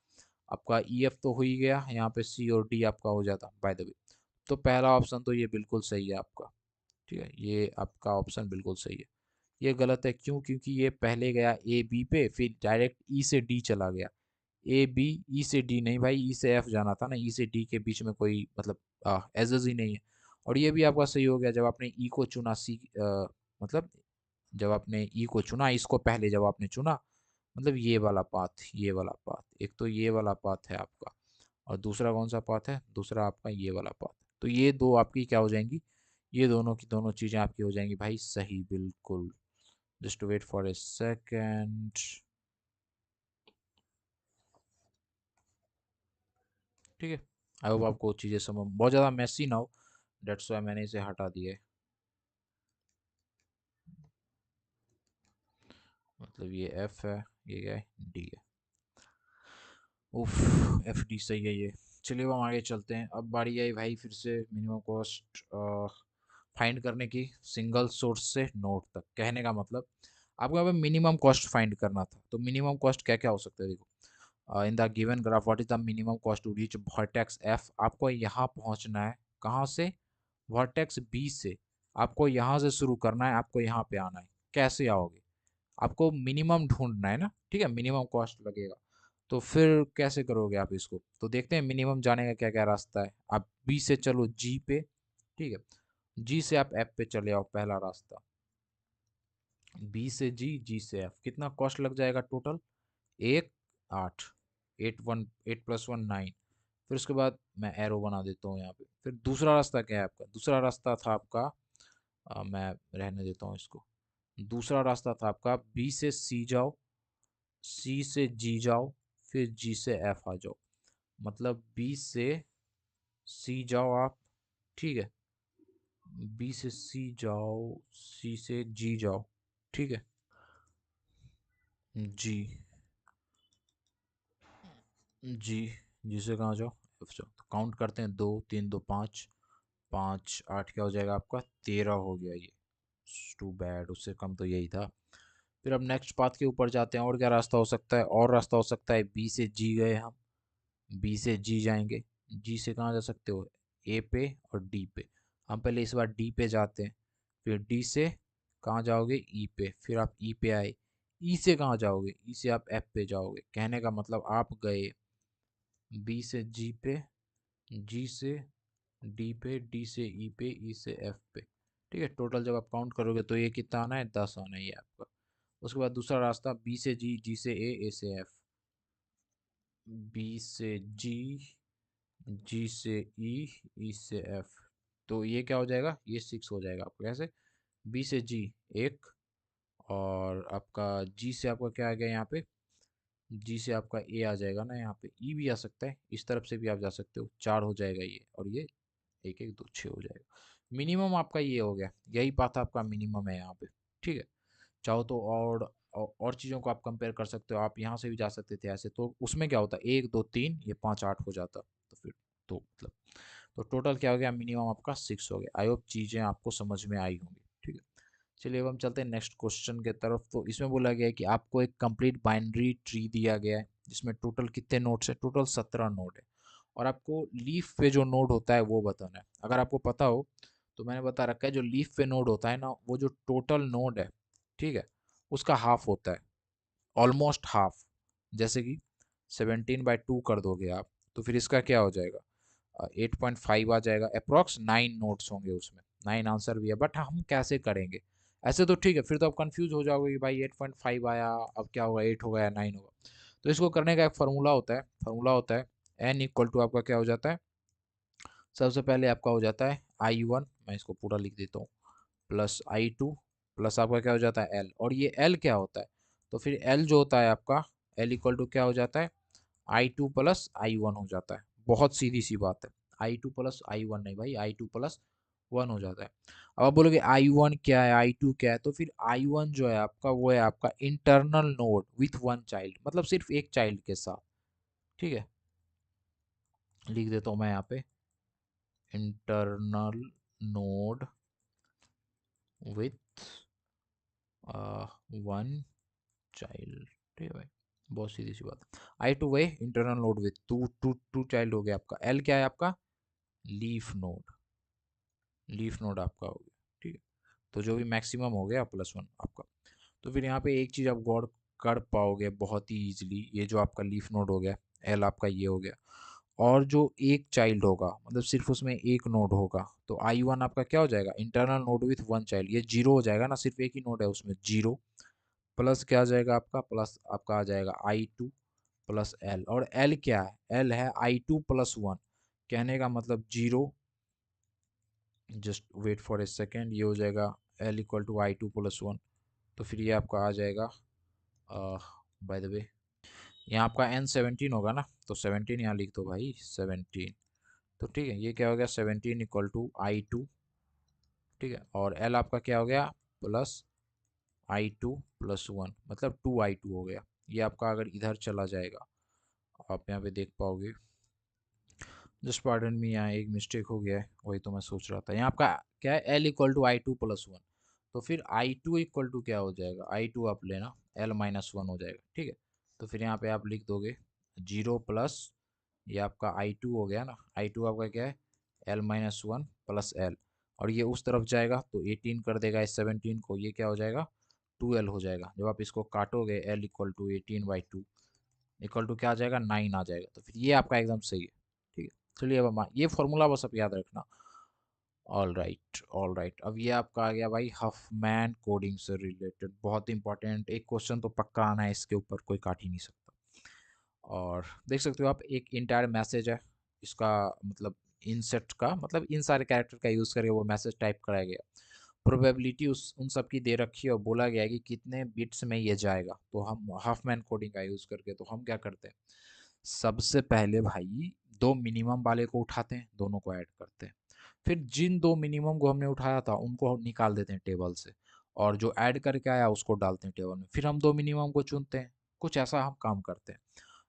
आपका ई एफ तो हो ही गया, यहाँ पे सी और डी आपका हो जाता बाय द वे। तो पहला ऑप्शन तो ये बिल्कुल सही है आपका, ठीक है, ये आपका ऑप्शन बिल्कुल सही है। ये गलत है, क्यों, क्योंकि ये पहले गया ए बी पे, फिर डायरेक्ट ई से डी चला गया। ए बी, ई से डी नहीं भाई, ई से एफ जाना था ना, ई से डी के बीच में कोई मतलब एजेस ही नहीं है। और ये भी आपका सही हो गया जब आपने ई को चुना, मतलब जब आपने ई को चुना, इसको पहले जब आपने चुना, मतलब ये वाला पाथ, ये वाला पाथ, एक तो ये वाला पाथ है आपका। और दूसरा कौन सा पाथ है, दूसरा आपका ये वाला पाथ। तो ये दो आपकी क्या हो जाएंगी, ये दोनों की दोनों चीज़ें आपकी हो जाएंगी भाई सही, बिल्कुल। Just wait for a second. ठीक है, आई होप आपको चीज़ें समझ बहुत ज़्यादा मैसी ना हो, डेट्स वाई मैंने इसे हटा दिया है। मतलब ये एफ है, ये क्या है, डी है। उफ, एफ डी सही है ये। चलिए अब हम आगे चलते हैं। अब बारी आई भाई फिर से मिनिमम कॉस्ट फाइंड करने की, सिंगल सोर्स से नोड तक। कहने का मतलब आपको यहाँ पे मिनिमम कॉस्ट फाइंड करना था। तो मिनिमम कॉस्ट क्या क्या हो सकता है, देखो in the given graph what is the minimum cost to reach vertex F. आपको यहाँ पहुँचना है कहाँ से, वर्टेक्स बी से। आपको यहाँ से शुरू करना है, आपको यहाँ पे आना है। कैसे आओगे, आपको मिनिमम ढूंढना है ना, ठीक है, मिनिमम कॉस्ट लगेगा। तो फिर कैसे करोगे आप इसको, तो देखते हैं मिनिमम जाने का क्या क्या रास्ता है। आप बी से चलो जी पे, ठीक है, जी से आप एफ पे चले आओ, पहला रास्ता। बी से जी, जी से एफ, कितना कॉस्ट लग जाएगा टोटल, एक, आठ, eight one, eight plus one, nine. फिर उसके बाद मैं एरो बना देता हूँ यहाँ पे। फिर दूसरा रास्ता क्या है आपका, दूसरा रास्ता था आपका मैं रहने देता हूँ इसको। दूसरा रास्ता था आपका बी से सी जाओ, सी से जी जाओ, फिर जी से एफ आ जाओ। मतलब बी से सी जाओ आप, ठीक है, बी से सी जाओ, सी से जी जाओ, ठीक है, जी, जी, जी से कहाँ जाओ, एफ जाओ। तो काउंट करते हैं, दो तीन दो पाँच, पाँच आठ, क्या हो जाएगा आपका, 13 हो गया ये। टू बैड, उससे कम तो यही था। फिर अब नेक्स्ट पाथ के ऊपर जाते हैं, और क्या रास्ता हो सकता है, और रास्ता हो सकता है बी से जी गए हम, बी से जी जाएंगे, जी से कहाँ जा सकते हो, ए पे और डी पे। हम पहले इस बार डी पे जाते हैं, फिर डी से कहाँ जाओगे, ई पे, फिर आप ई पे आए, ई से कहाँ जाओगे, ई से आप एफ पे जाओगे। कहने का मतलब आप गए बी से जी पे, जी से डी पे, डी से ई पे, ई से एफ पे। ठीक है, टोटल जब आप काउंट करोगे तो ये कितना आना है, 10 आना है ये आपका। उसके बाद दूसरा रास्ता बी से जी, जी से ए से एफ, बी से जी, जी से ई, ई से एफ। तो ये क्या हो जाएगा, ये 6 हो जाएगा आपको। कैसे, बी से जी एक, और आपका जी से आपका क्या आ गया यहाँ पे, जी से आपका ए आ जाएगा ना, यहाँ पे ई भी आ सकता है, इस तरफ से भी आप जा सकते हो, 4 हो जाएगा ये, और ये एक एक दो, 6 हो जाएगा। मिनिमम आपका ये हो गया, यही पाथ आपका मिनिमम है यहाँ पे। ठीक है, चाहो तो और चीज़ों को आप कंपेयर कर सकते हो। आप यहाँ से भी जा सकते थे ऐसे, तो उसमें क्या होता, एक दो तीन, ये पाँच आठ हो जाता। तो फिर तो मतलब तो टोटल क्या हो गया, मिनिमम आपका 6 हो गया। आई होप चीज़ें आपको समझ में आई होंगी। ठीक है, चलिए अब हम चलते हैं नेक्स्ट क्वेश्चन के तरफ। तो इसमें बोला गया है कि आपको एक कंप्लीट बाइनरी ट्री दिया गया है, जिसमें टोटल कितने नोड्स है, टोटल 17 नोड है। और आपको लीफ पे जो नोड होता है वो बताना है। अगर आपको पता हो तो मैंने बता रखा है, जो लीफ पे नोड होता है ना, वो जो टोटल नोड है, ठीक है, उसका हाफ होता है, ऑलमोस्ट हाफ। जैसे कि 17/2 कर दोगे आप, तो फिर इसका क्या हो जाएगा, 8.5 आ जाएगा। अप्रॉक्स 9 नोट्स होंगे उसमें, 9 आंसर भी है। बट हम कैसे करेंगे, ऐसे तो ठीक है, फिर तो आप कंफ्यूज हो जाओगे कि भाई 8.5 आया, अब क्या होगा, 8 होगा या 9 होगा। तो इसको करने का एक फार्मूला होता है, एन इक्वल टू आपका क्या हो जाता है, सबसे पहले आपका हो जाता है I1, मैं इसको पूरा लिख देता हूँ, प्लस I2, प्लस आपका क्या हो जाता है L। और ये L क्या होता है, तो फिर L जो होता है आपका, L इक्वल टू क्या हो जाता है, I2 प्लस I1 हो जाता है। बहुत सीधी सी बात है, I2 प्लस I1 नहीं भाई, I2 प्लस 1 हो जाता है। अब आप बोलोगे I1 क्या है, I2 क्या है, तो फिर I1 जो है आपका, वो है आपका internal node with one child, मतलब सिर्फ एक चाइल्ड के साथ। ठीक है, लिख देता हूँ मैं यहाँ पे, internal node with one child. ठीक है भाई, बहुत सीधी सी बात। I2 वही internal node with two two two child हो गया आपका। L क्या है आपका, लीफ नोड, लीफ नोड आपका हो गया। ठीक है, तो जो भी मैक्सिमम हो गया +1 आपका। तो फिर यहाँ पे एक चीज़ आप गौर कर पाओगे बहुत ही ईजिली, ये जो आपका लीफ नोड हो गया, एल आपका ये हो गया, और जो एक चाइल्ड होगा, मतलब सिर्फ उसमें एक नोड होगा, तो I1 आपका क्या हो जाएगा, internal node with one child, ये जीरो हो जाएगा ना, सिर्फ एक ही नोड है उसमें, जीरो। प्लस क्या आ जाएगा आपका, प्लस आपका आ जाएगा I2, प्लस एल, और एल क्या है, एल है I2+1, कहने का मतलब 0, just wait for a second, ये हो जाएगा L = I2+1। तो फिर ये आपका आ जाएगा, बाय द वे यहाँ आपका N17 होगा ना, तो 17 यहाँ लिख दो भाई, 17। तो ठीक है, ये क्या हो गया, 17 = I2, ठीक है, और L आपका क्या हो गया, प्लस I2+1, मतलब 2I2 हो गया। ये आपका अगर इधर चला जाएगा, आप यहाँ पे देख पाओगे, जस्ट पार्डन में यहाँ एक मिस्टेक हो गया है, वही तो मैं सोच रहा था। यहाँ आपका क्या है, L = I2+1, तो फिर I2 क्या हो जाएगा, I2 आप लेना L-1 हो जाएगा, ठीक है। तो फिर यहाँ पे आप लिख दोगे 0 प्लस, ये आपका I2 हो गया ना, I2 आपका क्या है, L-1 प्लस L, और ये उस तरफ जाएगा तो 18 कर देगा इस 17 को, ये क्या हो जाएगा, 2L हो जाएगा। जब आप इसको काटोगे, L = 18/2 इक्वल टू क्या आ जाएगा, 9 आ जाएगा। तो फिर ये आपका एकदम सही है, ठीक है। चलिए अब हम ये फॉर्मूला बस अब याद रखना। ऑल राइट, ऑल राइट, अब ये आपका आ गया भाई हफमैन कोडिंग से रिलेटेड, बहुत इंपॉर्टेंट एक क्वेश्चन तो पक्का आना है, इसके ऊपर कोई काट ही नहीं सकता। और देख सकते हो आप, एक इंटायर मैसेज है, इसका मतलब इंसेट का मतलब इन सारे कैरेक्टर का यूज़ करके वो मैसेज टाइप कराया गया। प्रोबेबिलिटी उस उन सब की दे रखी है और बोला गया है कि कितने बिट्स में ये जाएगा। तो हम हाफमैन कोडिंग का यूज़ करके तो हम क्या करते हैं, सबसे पहले भाई दो मिनिमम वाले को उठाते हैं, दोनों को ऐड करते हैं, फिर जिन दो मिनिमम को हमने उठाया था उनको निकाल देते हैं टेबल से, और जो ऐड करके आया उसको डालते हैं टेबल में, फिर हम दो मिनिमम को चुनते हैं। कुछ ऐसा हम काम करते हैं।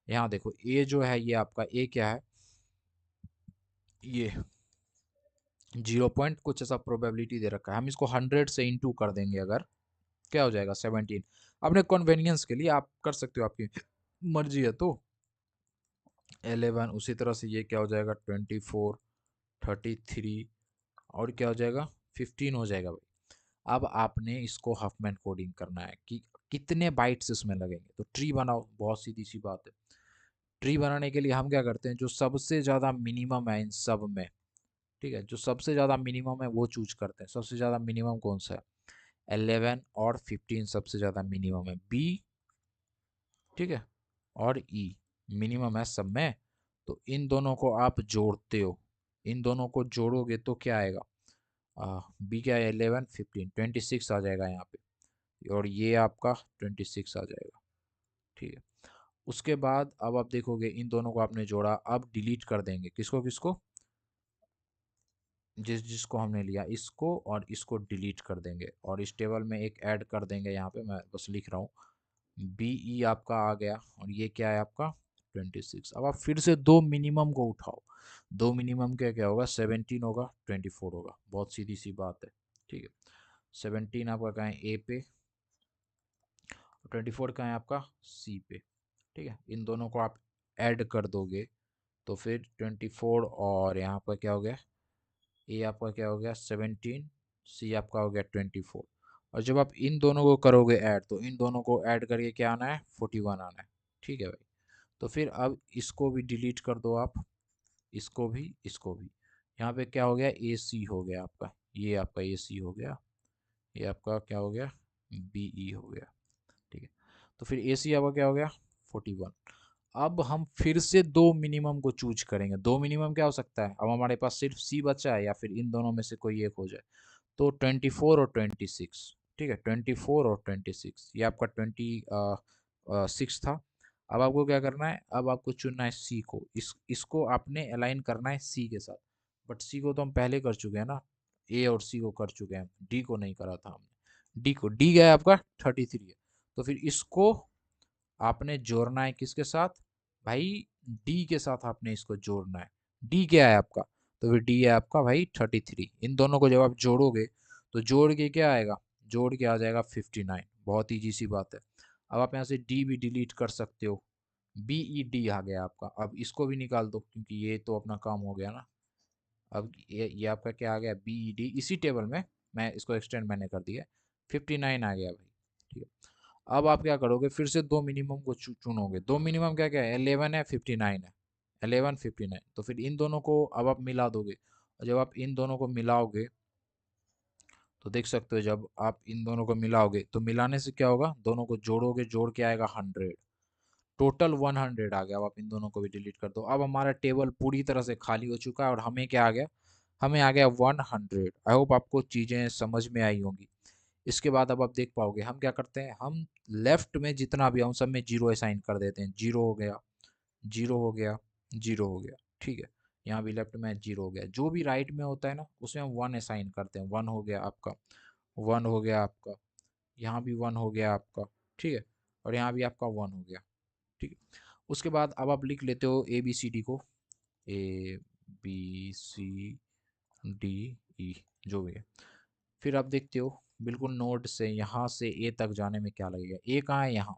यहाँ देखो ए जो है, ये आपका ए क्या है, ये 0 पॉइंट कुछ ऐसा प्रोबेबिलिटी दे रखा है, हम इसको 100 से इंटू कर देंगे, अगर क्या हो जाएगा 17। अपने कन्वेनियंस के लिए आप कर सकते हो, आपकी मर्जी है। तो 11, उसी तरह से ये क्या हो जाएगा, 24, 33, और क्या हो जाएगा, 15 हो जाएगा भाई। अब आपने इसको हफमैन कोडिंग करना है कि कितने बाइट्स इसमें लगेंगे। तो ट्री बनाओ, बहुत सीधी सी बात है। ट्री बनाने के लिए हम क्या करते हैं, जो सबसे ज़्यादा मिनिमम है इन सब में, ठीक है, जो सबसे ज़्यादा मिनिमम है वो चूज करते हैं। सबसे ज़्यादा मिनिमम कौन सा है, 11 और 15 सबसे ज़्यादा मिनिमम है, बी, ठीक है, और ई मिनिमम है सब में। तो इन दोनों को आप जोड़ते हो, इन दोनों को जोड़ोगे तो क्या आएगा, बी क्या है, 11, 15, 26 आ जाएगा यहाँ पे, और ये आपका 26 आ जाएगा, ठीक है। उसके बाद अब आप देखोगे इन दोनों को आपने जोड़ा, अब डिलीट कर देंगे किसको किसको, जिसको हमने लिया इसको और इसको डिलीट कर देंगे, और इस टेबल में एक ऐड कर देंगे, यहाँ पे मैं बस लिख रहा हूँ, बी ई आपका आ गया, और ये क्या है आपका 26। अब आप फिर से दो मिनिमम को उठाओ, दो मिनिमम क्या क्या होगा, 17 होगा, 24 होगा, बहुत सीधी सी बात है, ठीक है। 17 आपका कहाँ है, ए पे, 24 कहाँ है आपका, सी पे, ठीक है। इन दोनों को आप ऐड कर दोगे तो फिर 24, और यहाँ पर क्या हो गया, ए आपका क्या हो गया 17, सी आपका हो गया 24। और जब आप इन दोनों को करोगे ऐड, तो इन दोनों को ऐड करके क्या आना है, 41 आना है, ठीक है भाई। तो फिर अब इसको भी डिलीट कर दो आप, इसको भी, इसको भी। यहाँ पे क्या हो गया, ए सी हो गया आपका, ये आपका ए सी हो गया, ये आपका क्या हो गया, बी ई हो गया, ठीक है। तो फिर ए सी आपका क्या हो गया 41। अब हम फिर से दो मिनिमम को चूज करेंगे। दो मिनिमम क्या हो सकता है, अब हमारे पास सिर्फ सी बचा है, या फिर इन दोनों में से कोई एक हो जाए। तो 24 और 26, ठीक है, 24 और 26, ये आपका 26 था। अब आपको क्या करना है, अब आपको चुनना है सी को, इसको आपने अलाइन करना है सी के साथ। बट सी को तो हम पहले कर चुके हैं ना, ए और सी को कर चुके हैं, डी को नहीं करा था हमने। डी को, डी गया आपका 33 है। तो फिर इसको आपने जोड़ना है किसके साथ भाई, डी के साथ आपने इसको जोड़ना है। डी क्या है आपका, तो फिर डी है आपका भाई 33। इन दोनों को जब आप जोड़ोगे तो जोड़ के क्या आएगा, जोड़ के आ जाएगा 59। बहुत ईजी सी बात है। अब आप यहाँ से डी भी डिलीट कर सकते हो, बी ई डी आ गया आपका। अब इसको भी निकाल दो, क्योंकि ये तो अपना काम हो गया ना। अब ये आपका क्या आ गया, बी ई डी, इसी टेबल में मैं इसको एक्सटेंड मैंने कर दिया, 59 आ गया भाई, ठीक है। अब आप क्या करोगे, फिर से दो मिनिमम को चुनोगे। दो मिनिमम क्या क्या है, 11 है, 59 है, 11, 59। तो फिर इन दोनों को अब आप मिला दोगे, और जब आप इन दोनों को मिलाओगे तो देख सकते हो, जब आप इन दोनों को मिलाओगे तो मिलाने से क्या होगा, दोनों को जोड़ोगे, जोड़ के आएगा 100। टोटल 100 आ गया। अब आप इन दोनों को भी डिलीट कर दो। अब हमारा टेबल पूरी तरह से खाली हो चुका है और हमें क्या आ गया, हमें आ गया 100। आई होप आपको चीज़ें समझ में आई होंगी। इसके बाद अब आप देख पाओगे हम क्या करते हैं, हम लेफ्ट में जितना भी है उन सब में जीरो असाइन कर देते हैं। जीरो हो गया, जीरो हो गया, जीरो हो गया, ठीक है। यहाँ भी लेफ्ट में जीरो हो गया। जो भी राइट में होता है ना उसमें हम वन असाइन करते हैं। वन हो गया आपका, वन हो गया आपका, यहाँ भी वन हो गया आपका, ठीक है। और यहाँ भी आपका वन हो गया, ठीक है। उसके बाद अब आप लिख लेते हो ए बी सी डी को, A B C D E, जो भी है। फिर आप देखते हो बिल्कुल नोड से यहाँ से ए तक जाने में क्या लगेगा। ए कहाँ है, यहाँ,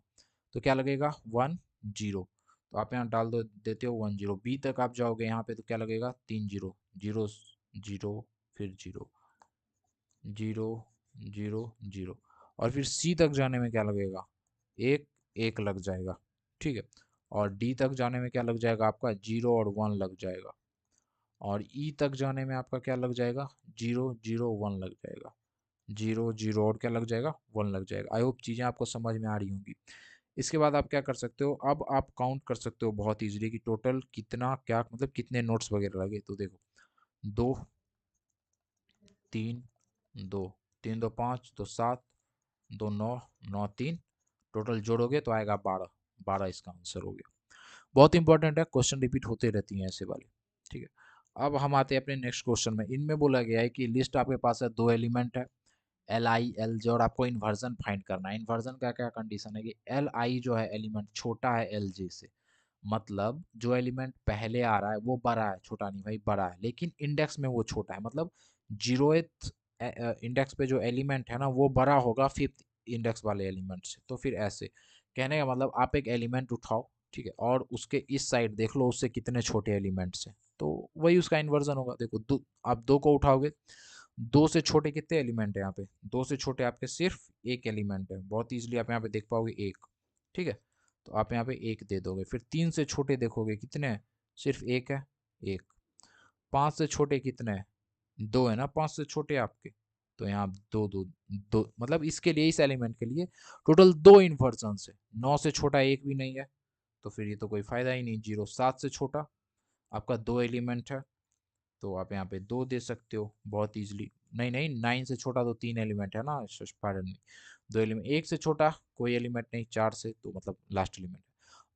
तो क्या लगेगा 10। तो आप यहाँ डाल दो, देते हो 10। बी तक आप जाओगे यहाँ पे तो क्या लगेगा 30, जीरो जीरो, फिर जीरो जीरो जीरो जीरो। और फिर सी तक जाने में क्या लगेगा, एक, एक लग जाएगा, ठीक है। और डी तक जाने में क्या लग जाएगा आपका, जीरो और वन लग जाएगा। और ई तक जाने में आपका क्या लग जाएगा, जीरो जीरो वन लग जाएगा। जीरो जीरो और क्या लग जाएगा, वन लग जाएगा। आई होप चीज़ें आपको समझ में आ रही होंगी। इसके बाद आप क्या कर सकते हो, अब आप काउंट कर सकते हो बहुत ईजिली कि टोटल कितना, क्या मतलब कितने नोट्स वगैरह लगे। तो देखो, दो, तीन, दो, तीन दो पाँच, दो सात, दो नौ, नौ तीन, टोटल जोड़ोगे तो आएगा 12। 12 इसका आंसर हो गया। बहुत इंपॉर्टेंट है, क्वेश्चन रिपीट होते रहती हैं ऐसे वाले, ठीक है। अब हम आते हैं अपने नेक्स्ट क्वेश्चन में। इनमें बोला गया है कि लिस्ट आपके पास है, दो एलिमेंट है एल आई एल जे, और आपको इन्वर्जन फाइंड करना है। इन्वर्जन का क्या कंडीशन है कि एल आई जो है एलिमेंट छोटा है एल जे से, मतलब जो एलिमेंट पहले आ रहा है वो बड़ा है, छोटा नहीं भाई, बड़ा है, लेकिन इंडेक्स में वो छोटा है। मतलब जीरोथ इंडेक्स पे जो एलिमेंट है ना वो बड़ा होगा फिफ्थ इंडेक्स वाले एलिमेंट से। तो फिर ऐसे कहने का मतलब, आप एक एलिमेंट उठाओ, ठीक है, और उसके इस साइड देख लो उससे कितने छोटे एलिमेंट्स हैं, तो वही उसका इन्वर्जन होगा। देखो दो, आप दो को उठाओगे, दो से छोटे कितने एलिमेंट है यहाँ पे, दो से छोटे आपके सिर्फ एक एलिमेंट है। बहुत ईजिली आप यहाँ पे देख पाओगे एक, ठीक है। तो आप यहाँ पे एक दे दोगे। फिर तीन से छोटे देखोगे कितने हैं, सिर्फ एक है, एक। पाँच से छोटे कितने हैं, दो है ना पाँच से छोटे आपके, तो यहाँ दो दो, दो मतलब इसके लिए, इस एलिमेंट के लिए टोटल दो इन्वर्जन है। नौ से छोटा एक भी नहीं है, तो फिर ये तो कोई फायदा ही नहीं। जीरो, सात से छोटा आपका दो एलिमेंट है, तो आप यहाँ पे दो दे सकते हो बहुत इजीली। नहीं नहीं, नाइन से छोटा तो तीन एलिमेंट है ना, पार्डन नहीं, दो एलिमेंट। एक से छोटा कोई एलिमेंट नहीं, चार से तो मतलब लास्ट एलिमेंट है।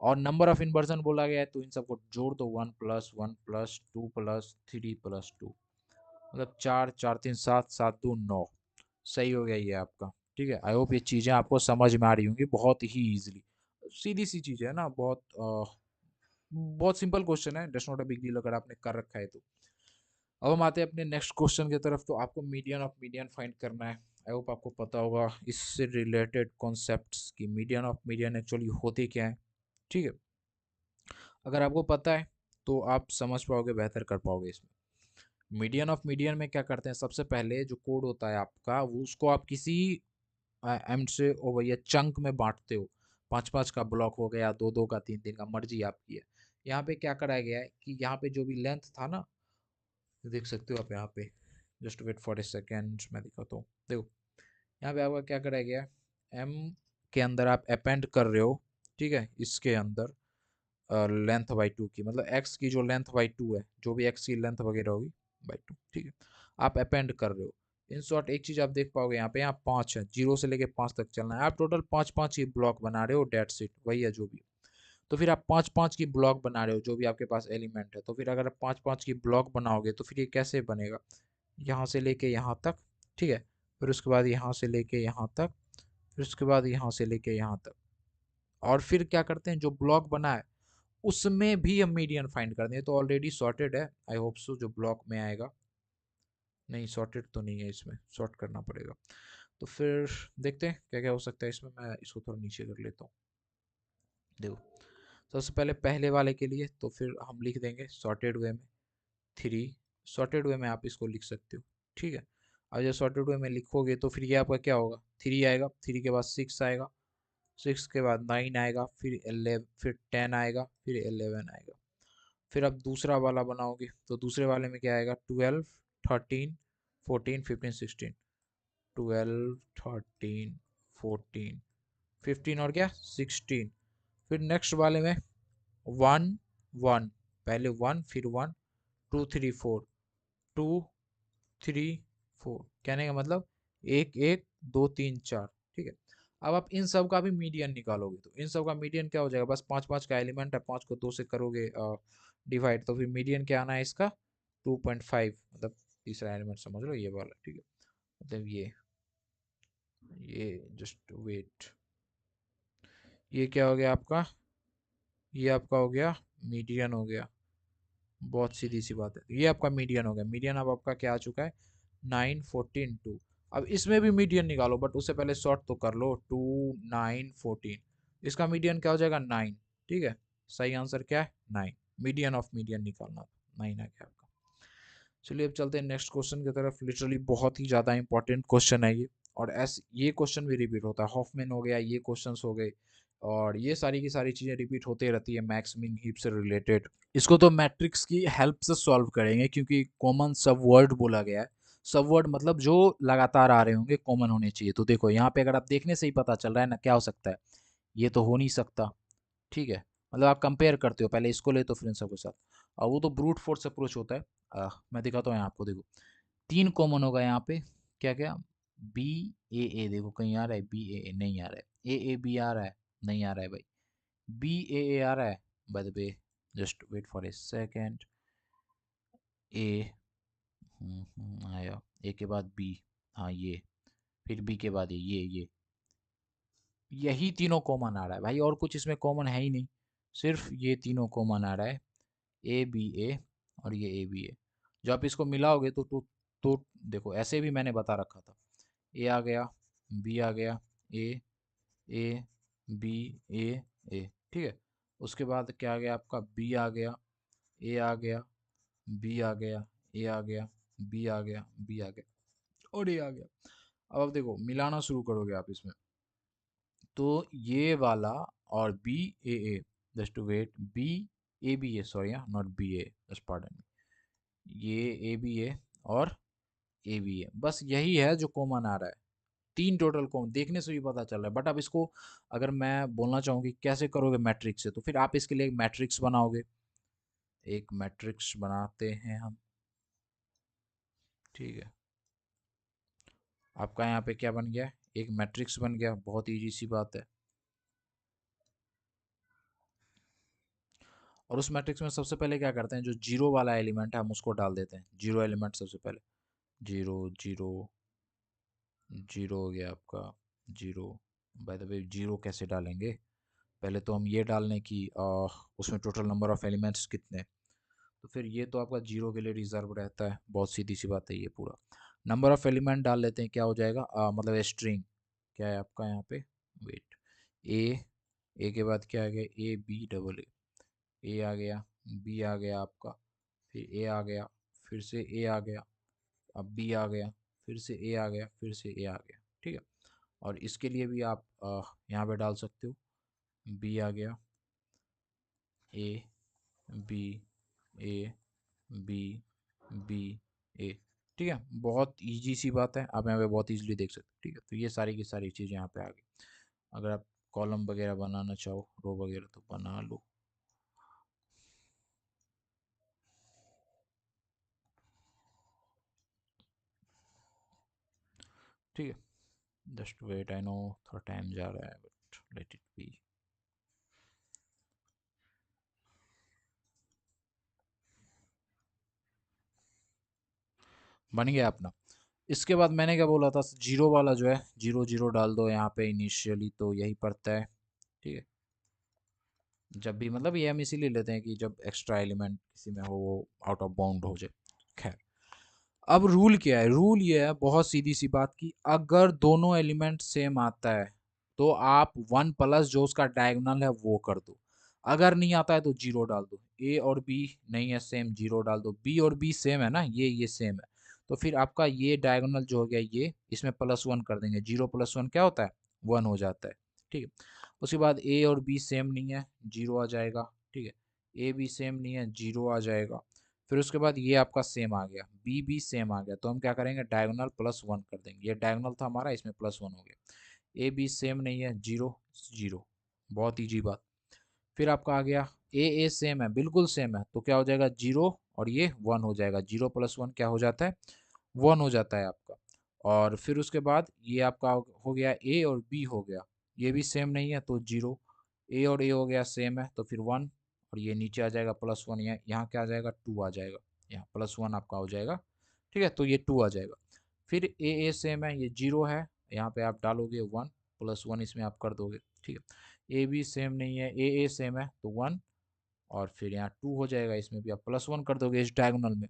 और नंबर ऑफ इन्वर्जन बोला गया है, तो इन सबको जोड़ दो, one plus one plus two plus three plus two, मतलब चार, चार तीन सात, सात दो नौ। सही हो गया ये आपका, ठीक है। आई होप ये चीज़ें आपको समझ में आ रही होंगी बहुत ही ईजिली। सीधी सी चीज़ है ना, बहुत बहुत सिंपल क्वेश्चन है, does not a big deal अगर आपने कर रखा है तो। अब हम आते हैं अपने नेक्स्ट क्वेश्चन की तरफ। तो आपको मीडियन ऑफ मीडियन फाइंड करना है। आई होप आपको पता होगा इससे रिलेटेड कॉन्सेप्ट्स की, मीडियन ऑफ मीडियन एक्चुअली होते क्या है, ठीक है। अगर आपको पता है तो आप समझ पाओगे, बेहतर कर पाओगे इसमें। मीडियन ऑफ मीडियन में क्या करते हैं, सबसे पहले जो कोड होता है आपका, वो उसको आप किसी एम से ओ भैया चंक में बांटते हो। पाँच पाँच का ब्लॉक हो गया, दो दो का, तीन तीन का, मर्जी आपकी है। यहाँ पे क्या कराया गया है कि यहाँ पे जो भी लेंथ था ना, देख सकते हो आप यहाँ पे, just wait for a second, मैं दिखाता हूँ। देखो यहाँ पे आपका क्या कराया गया है, एम के अंदर आप अपेंड कर रहे हो, ठीक है, इसके अंदर लेंथ बाई टू की, मतलब एक्स की जो लेंथ बाई टू है, जो भी एक्स की लेंथ वगैरह होगी बाई टू, ठीक है, आप अपेंड कर रहे हो। इन शॉर्ट एक चीज़ आप देख पाओगे यहाँ पे, यहाँ पाँच है, जीरो से लेके पाँच तक चलना है। आप टोटल पाँच पाँच ही ब्लॉक बना रहे हो, डेट सीट वही है जो भी। तो फिर आप पाँच पाँच की ब्लॉक बना रहे हो जो भी आपके पास एलिमेंट है। तो फिर अगर आप पाँच पाँच की ब्लॉक बनाओगे तो फिर ये कैसे बनेगा, यहाँ से लेके यहाँ तक, ठीक है, फिर उसके बाद यहाँ से लेके यहाँ तक, फिर उसके बाद यहाँ से लेके यहाँ तक। और फिर क्या करते हैं, जो ब्लॉक बना है उसमें भी हम मीडियन फाइंड कर दें। तो ऑलरेडी सॉर्टेड है, आई होप सो, जो ब्लॉक में आएगा। नहीं सॉर्टेड तो नहीं है, इसमें सॉर्ट करना पड़ेगा। तो फिर देखते हैं क्या क्या हो सकता है इसमें। मैं इसको थोड़ा नीचे कर लेता हूँ। देखो सबसे पहले पहले वाले के लिए तो फिर हम लिख देंगे सॉर्टेड वे में थ्री। सॉर्टेड वे में आप इसको लिख सकते हो, ठीक है। अब जब सॉर्टेड वे में लिखोगे तो फिर ये आपका क्या होगा, थ्री आएगा, थ्री के बाद सिक्स आएगा, सिक्स के बाद नाइन आएगा, फिर 11, फिर 10 आएगा, फिर 11 आएगा। फिर आप दूसरा वाला बनाओगे तो दूसरे वाले में क्या आएगा, 12, 13, 14, 15, 16। 12, 13, 14, 15 और क्या 16। फिर नेक्स्ट वाले में 1 1, पहले 1 फिर 1, 2 3 4, 2 3 4, कहने का मतलब 1 1 2 3 4। ठीक है, अब आप इन सब का भी मीडियन निकालोगे तो इन सब का मीडियन क्या हो जाएगा, बस पाँच पाँच का एलिमेंट है, पाँच को दो से करोगे डिवाइड, तो फिर मीडियन क्या आना है इसका 2.5, मतलब तीसरा एलिमेंट समझ लो ये वाला। ठीक है, मतलब ये जस्ट वेट, ये क्या हो गया आपका, ये आपका हो गया मीडियन हो गया। बहुत सीधी सी बात है, ये आपका मीडियन हो गया। मीडियन अब आपका क्या आ चुका है 9 14 2। अब इसमें भी मीडियन निकालो, बट उससे पहले शॉर्ट तो कर लो, 2 9 14, इसका मीडियन क्या हो जाएगा 9। ठीक है, सही आंसर क्या है 9, मीडियन ऑफ मीडियन निकालना, 9 आ गया आपका। चलिए अब चलते हैं नेक्स्ट क्वेश्चन की तरफ। लिटरली बहुत ही ज़्यादा इंपॉर्टेंट क्वेश्चन है ये, और ऐसे ये क्वेश्चन भी रिपीट होता है, हॉफमैन हो गया, ये क्वेश्चंस हो गए, और ये सारी की सारी चीज़ें रिपीट होते रहती है मैक्स मीन हीप से रिलेटेड। इसको तो मैट्रिक्स की हेल्प से सॉल्व करेंगे, क्योंकि कॉमन सब वर्ड बोला गया है। सब वर्ड मतलब जो लगातार आ रहे होंगे कॉमन होने चाहिए। तो देखो यहाँ पे अगर आप देखने से ही पता चल रहा है ना, क्या हो सकता है, ये तो हो नहीं सकता। ठीक है, मतलब आप कंपेयर करते हो, पहले इसको ले तो फिर इन सबके साथ, और वो तो ब्रूट फोर्स अप्रोच होता है। मैं दिखाता हूँ यहाँ आपको, देखो तीन कॉमन होगा यहाँ पे, क्या क्या, बी ए, देखो कहीं आ रहा है बी ए नहीं आ रहा है, ए बी आ रहा है नहीं आ रहा है भाई, बी ए आ रहा है, by the way just wait for a second, A आया, ए के बाद बी, हाँ ये, फिर बी के बाद ये यही तीनों कॉमन आ रहा है भाई, और कुछ इसमें कॉमन है ही नहीं, सिर्फ ये तीनों कॉमन आ रहा है, ए बी ए और ये ए बी ए। जब आप इसको मिलाओगे तो देखो ऐसे भी मैंने बता रखा था, ए आ गया, बी आ गया, ए बी ए, ठीक है, उसके बाद क्या आ गया आपका, बी आ गया, ए आ गया, बी आ गया, ए आ गया, बी आ गया, बी आ गया और ए आ गया। अब आप देखो मिलाना शुरू करोगे आप इसमें, तो ये वाला और B A, just to wait, B A B A, sorry not B A, just pardon, ये ए बी ए और ए बी ए, बस यही है जो कॉमन आ रहा है। तीन टोटल कॉमन देखने से भी पता चल रहा है, बट अब इसको अगर मैं बोलना चाहूँ कि कैसे करोगे मैट्रिक्स से, तो फिर आप इसके लिए एक मैट्रिक्स बनाओगे, एक मैट्रिक्स बनाते हैं हम। ठीक है, आपका यहाँ पे क्या बन गया, एक मैट्रिक्स बन गया, बहुत इजी सी बात है। और उस मैट्रिक्स में सबसे पहले क्या करते हैं, जो जीरो वाला एलिमेंट है हम उसको डाल देते हैं, जीरो एलिमेंट सबसे पहले, जीरो जीरो, जीरो हो गया आपका, zero. Bye the way zero कैसे डालेंगे, पहले तो हम ये डाल लें कि उसमें टोटल नंबर ऑफ एलिमेंट्स कितने, तो फिर ये तो आपका जीरो के लिए रिजर्व रहता है, बहुत सीधी सी बात है, ये पूरा नंबर ऑफ एलिमेंट डाल लेते हैं, क्या हो जाएगा, मतलब स्ट्रिंग क्या है आपका यहाँ पे, वेट, ए के बाद क्या आ गया, ए बी डबल ए आ गया, बी आ गया आपका, फिर ए आ गया, फिर से ए आ गया, अब बी आ गया, फिर से ए आ गया, फिर से ए आ गया। ठीक है, और इसके लिए भी आप यहाँ पे डाल सकते हो, बी आ गया, A B A B B A. ठीक है, बहुत इजी सी बात है, आप यहाँ पे बहुत इजीली देख सकते हो। ठीक है, तो ये सारी की सारी चीज़ यहाँ पे आ गई। अगर आप कॉलम वगैरह बनाना चाहो, रो वगैरह, तो बना लो। ठीक है, जस्ट वेट, आई नो थोड़ा टाइम जा रहा है, बट लेट इट बी। बन गया अपना। इसके बाद मैंने क्या बोला था, जीरो वाला जो है, जीरो जीरो डाल दो यहाँ पे इनिशियली, तो यही पड़ता है। ठीक है, जब भी मतलब ये हम इसीलिए लेते हैं कि जब एक्स्ट्रा एलिमेंट किसी में हो वो आउट ऑफ बाउंड हो जाए। खैर, अब रूल क्या है, रूल ये है बहुत सीधी सी बात की, अगर दोनों एलिमेंट सेम आता है तो आप वन प्लस जो उसका डायगोनल है वो कर दो, अगर नहीं आता है तो जीरो डाल दो। ए और बी नहीं है सेम, जीरो डाल दो। बी और बी सेम है ना, ये सेम है, तो फिर आपका ये डायगोनल जो हो गया ये, इसमें प्लस वन कर देंगे, जीरो प्लस वन क्या होता है, वन हो जाता है। ठीक है, उसके बाद ए और बी सेम नहीं है, जीरो आ जाएगा। ठीक है, ए बी सेम नहीं है, जीरो आ जाएगा। फिर उसके बाद ये आपका सेम आ गया, बी भी सेम आ गया, तो हम क्या करेंगे, डायगोनल प्लस वन कर देंगे, ये डायगोनल था हमारा, इसमें प्लस वन हो गया। ए बी सेम नहीं है, जीरो जीरो, बहुत ईजी बात। फिर आपका आ गया ए सेम है, बिल्कुल सेम है, तो क्या हो जाएगा 0 और ये 1 हो जाएगा। 0 + 1 क्या हो जाता है, 1 हो जाता है आपका। और फिर उसके बाद ये आपका हो गया ए और बी हो गया, ये भी सेम नहीं है तो 0। ए और ए हो गया सेम है तो फिर 1, और ये नीचे आ जाएगा +1, यहाँ क्या आ जाएगा 2 आ जाएगा, यहाँ +1 आपका हो जाएगा। ठीक है, तो ये 2 आ जाएगा। फिर ए सेम है, ये 0 है, यहाँ पे आप डालोगे 1 +1 इसमें आप कर दोगे। ठीक है, ए बी सेम नहीं है, ए सेम है तो 1, और फिर यहाँ 2 हो जाएगा, इसमें भी आप +1 कर दोगे इस डायगोनल में।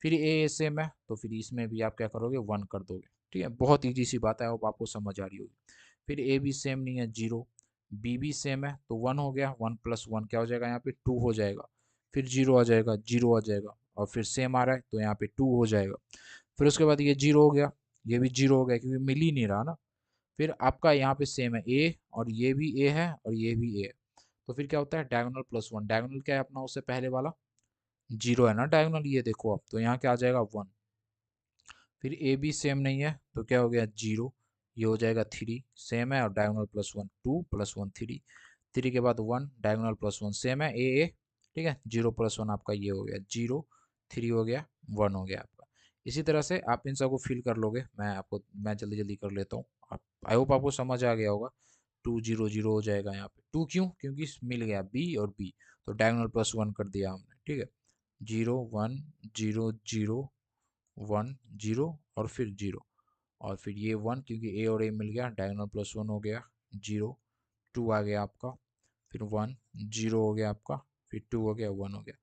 फिर ए सेम है तो फिर इसमें भी आप क्या करोगे 1 कर दोगे। ठीक है, बहुत ईजी सी बात है, अब आपको समझ आ रही होगी। फिर ए भी सेम नहीं है 0, बी भी सेम है तो 1 हो गया, 1 + 1 क्या हो जाएगा यहाँ पे 2 हो जाएगा। फिर 0 आ जाएगा, 0 आ जाएगा, और फिर सेम आ रहा है तो यहाँ पे 2 हो जाएगा। फिर उसके बाद ये 0 हो गया, ये भी 0 हो गया क्योंकि मिल ही नहीं रहा ना। फिर आपका यहाँ पे सेम है ए, और ये भी ए है और ये भी ए है, तो फिर क्या होता है डायगोनल +1। डायगोनल क्या है अपना, उससे पहले वाला 0 है ना डायगोनल, ये देखो आप, तो यहाँ क्या आ जाएगा 1। फिर ए बी सेम नहीं है तो क्या हो गया 0, ये हो जाएगा 3, सेम है, और डायगोनल +1 2 + 1 3, 3 के बाद 1, डायगोनल +1 सेम है ए। ठीक है, 0 + 1 आपका ये हो गया 0, 3 हो गया, 1 हो गया आपका। इसी तरह से आप इन सबको फिल कर लोगे, मैं जल्दी जल्दी कर लेता हूँ। आप आई होप आपको समझ आ गया होगा। 2 0 0 हो जाएगा यहाँ पे, 2 क्यों, क्योंकि मिल गया बी और बी, तो डायगोनल +1 कर दिया हमने। ठीक है, 0 1 0 0 1 0 और फिर 0, और फिर ये 1 क्योंकि ए और ए मिल गया, डायगोनल +1 हो गया 0, 2 आ गया आपका, फिर 1 0 हो गया आपका, फिर 2 हो गया, 1 हो गया।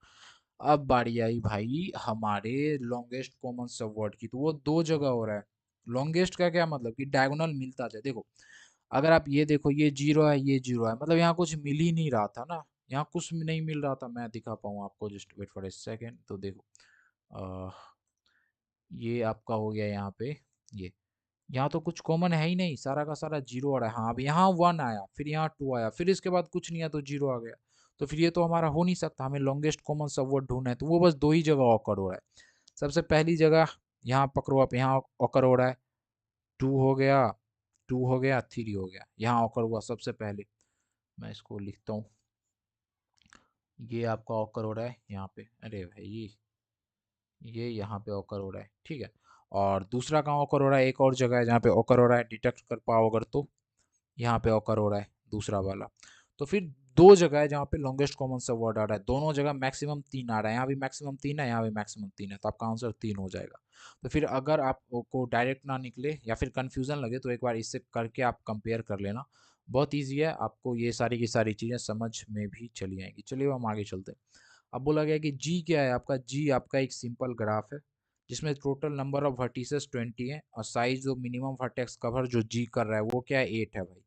अब बारी आई भाई हमारे लॉन्गेस्ट कॉमन सब वर्ड की, तो वो दो जगह हो रहा है। लॉन्गेस्ट का क्या मतलब कि डायगोनल मिलता जाए। देखो अगर आप ये देखो, ये 0 है, ये 0 है, मतलब यहाँ कुछ मिल ही नहीं रहा था ना, यहाँ कुछ नहीं मिल रहा था। मैं दिखा पाऊँ आपको, just wait for a second. तो देखो ये आपका हो गया यहाँ पे, ये यहाँ तो कुछ कॉमन है ही नहीं, सारा का सारा 0 आ रहा है। हाँ, अब यहाँ 1 आया, फिर यहाँ 2 आया, फिर इसके बाद कुछ नहीं है तो 0 आ गया। तो फिर ये तो हमारा हो नहीं सकता, हमें लॉन्गेस्ट कॉमन सब वर्ड ढूंढना है, तो वो बस दो ही जगह ऑकर हो रहा है। सबसे पहली जगह यहाँ पकड़ो आप, यहाँ ऑकर हो रहा है, 2 हो गया, 2 हो गया, 3 हो गया, यहाँ ऑकर हुआ सबसे पहले। मैं इसको लिखता हूँ, ये आपका ऑकर हो रहा है यहाँ पे, अरे भाई ये यहाँ पे ऑकर हो रहा है। ठीक है, और दूसरा कहाँ ऑकर हो रहा है, एक और जगह है जहाँ पे ऑकर हो रहा है, डिटेक्ट कर पाओ अगर तो, यहाँ पे ऑकर हो रहा है दूसरा वाला। तो फिर दो जगह है जहाँ पे लॉन्गेस्ट कॉमन सा वर्ड आ रहा है, दोनों जगह मैक्सिमम 3 आ रहा है, यहाँ भी मैक्सिमम 3 है, यहाँ भी मैक्सिमम 3 है, तो आपका आंसर 3 हो जाएगा। तो फिर अगर आपको डायरेक्ट ना निकले या फिर कंफ्यूजन लगे तो एक बार इससे करके आप कंपेयर कर लेना, बहुत ईजी है, आपको ये सारी की सारी चीज़ें समझ में भी चली आएंगी। चलिए हम आगे चलते हैं। अब बोला गया कि जी क्या है आपका, जी आपका एक सिंपल ग्राफ है जिसमें टोटल नंबर ऑफ वर्टिसेस 20 है, और साइज जो मिनिमम वर्टेक्स कवर जो जी कर रहा है वो क्या है 8 है भाई।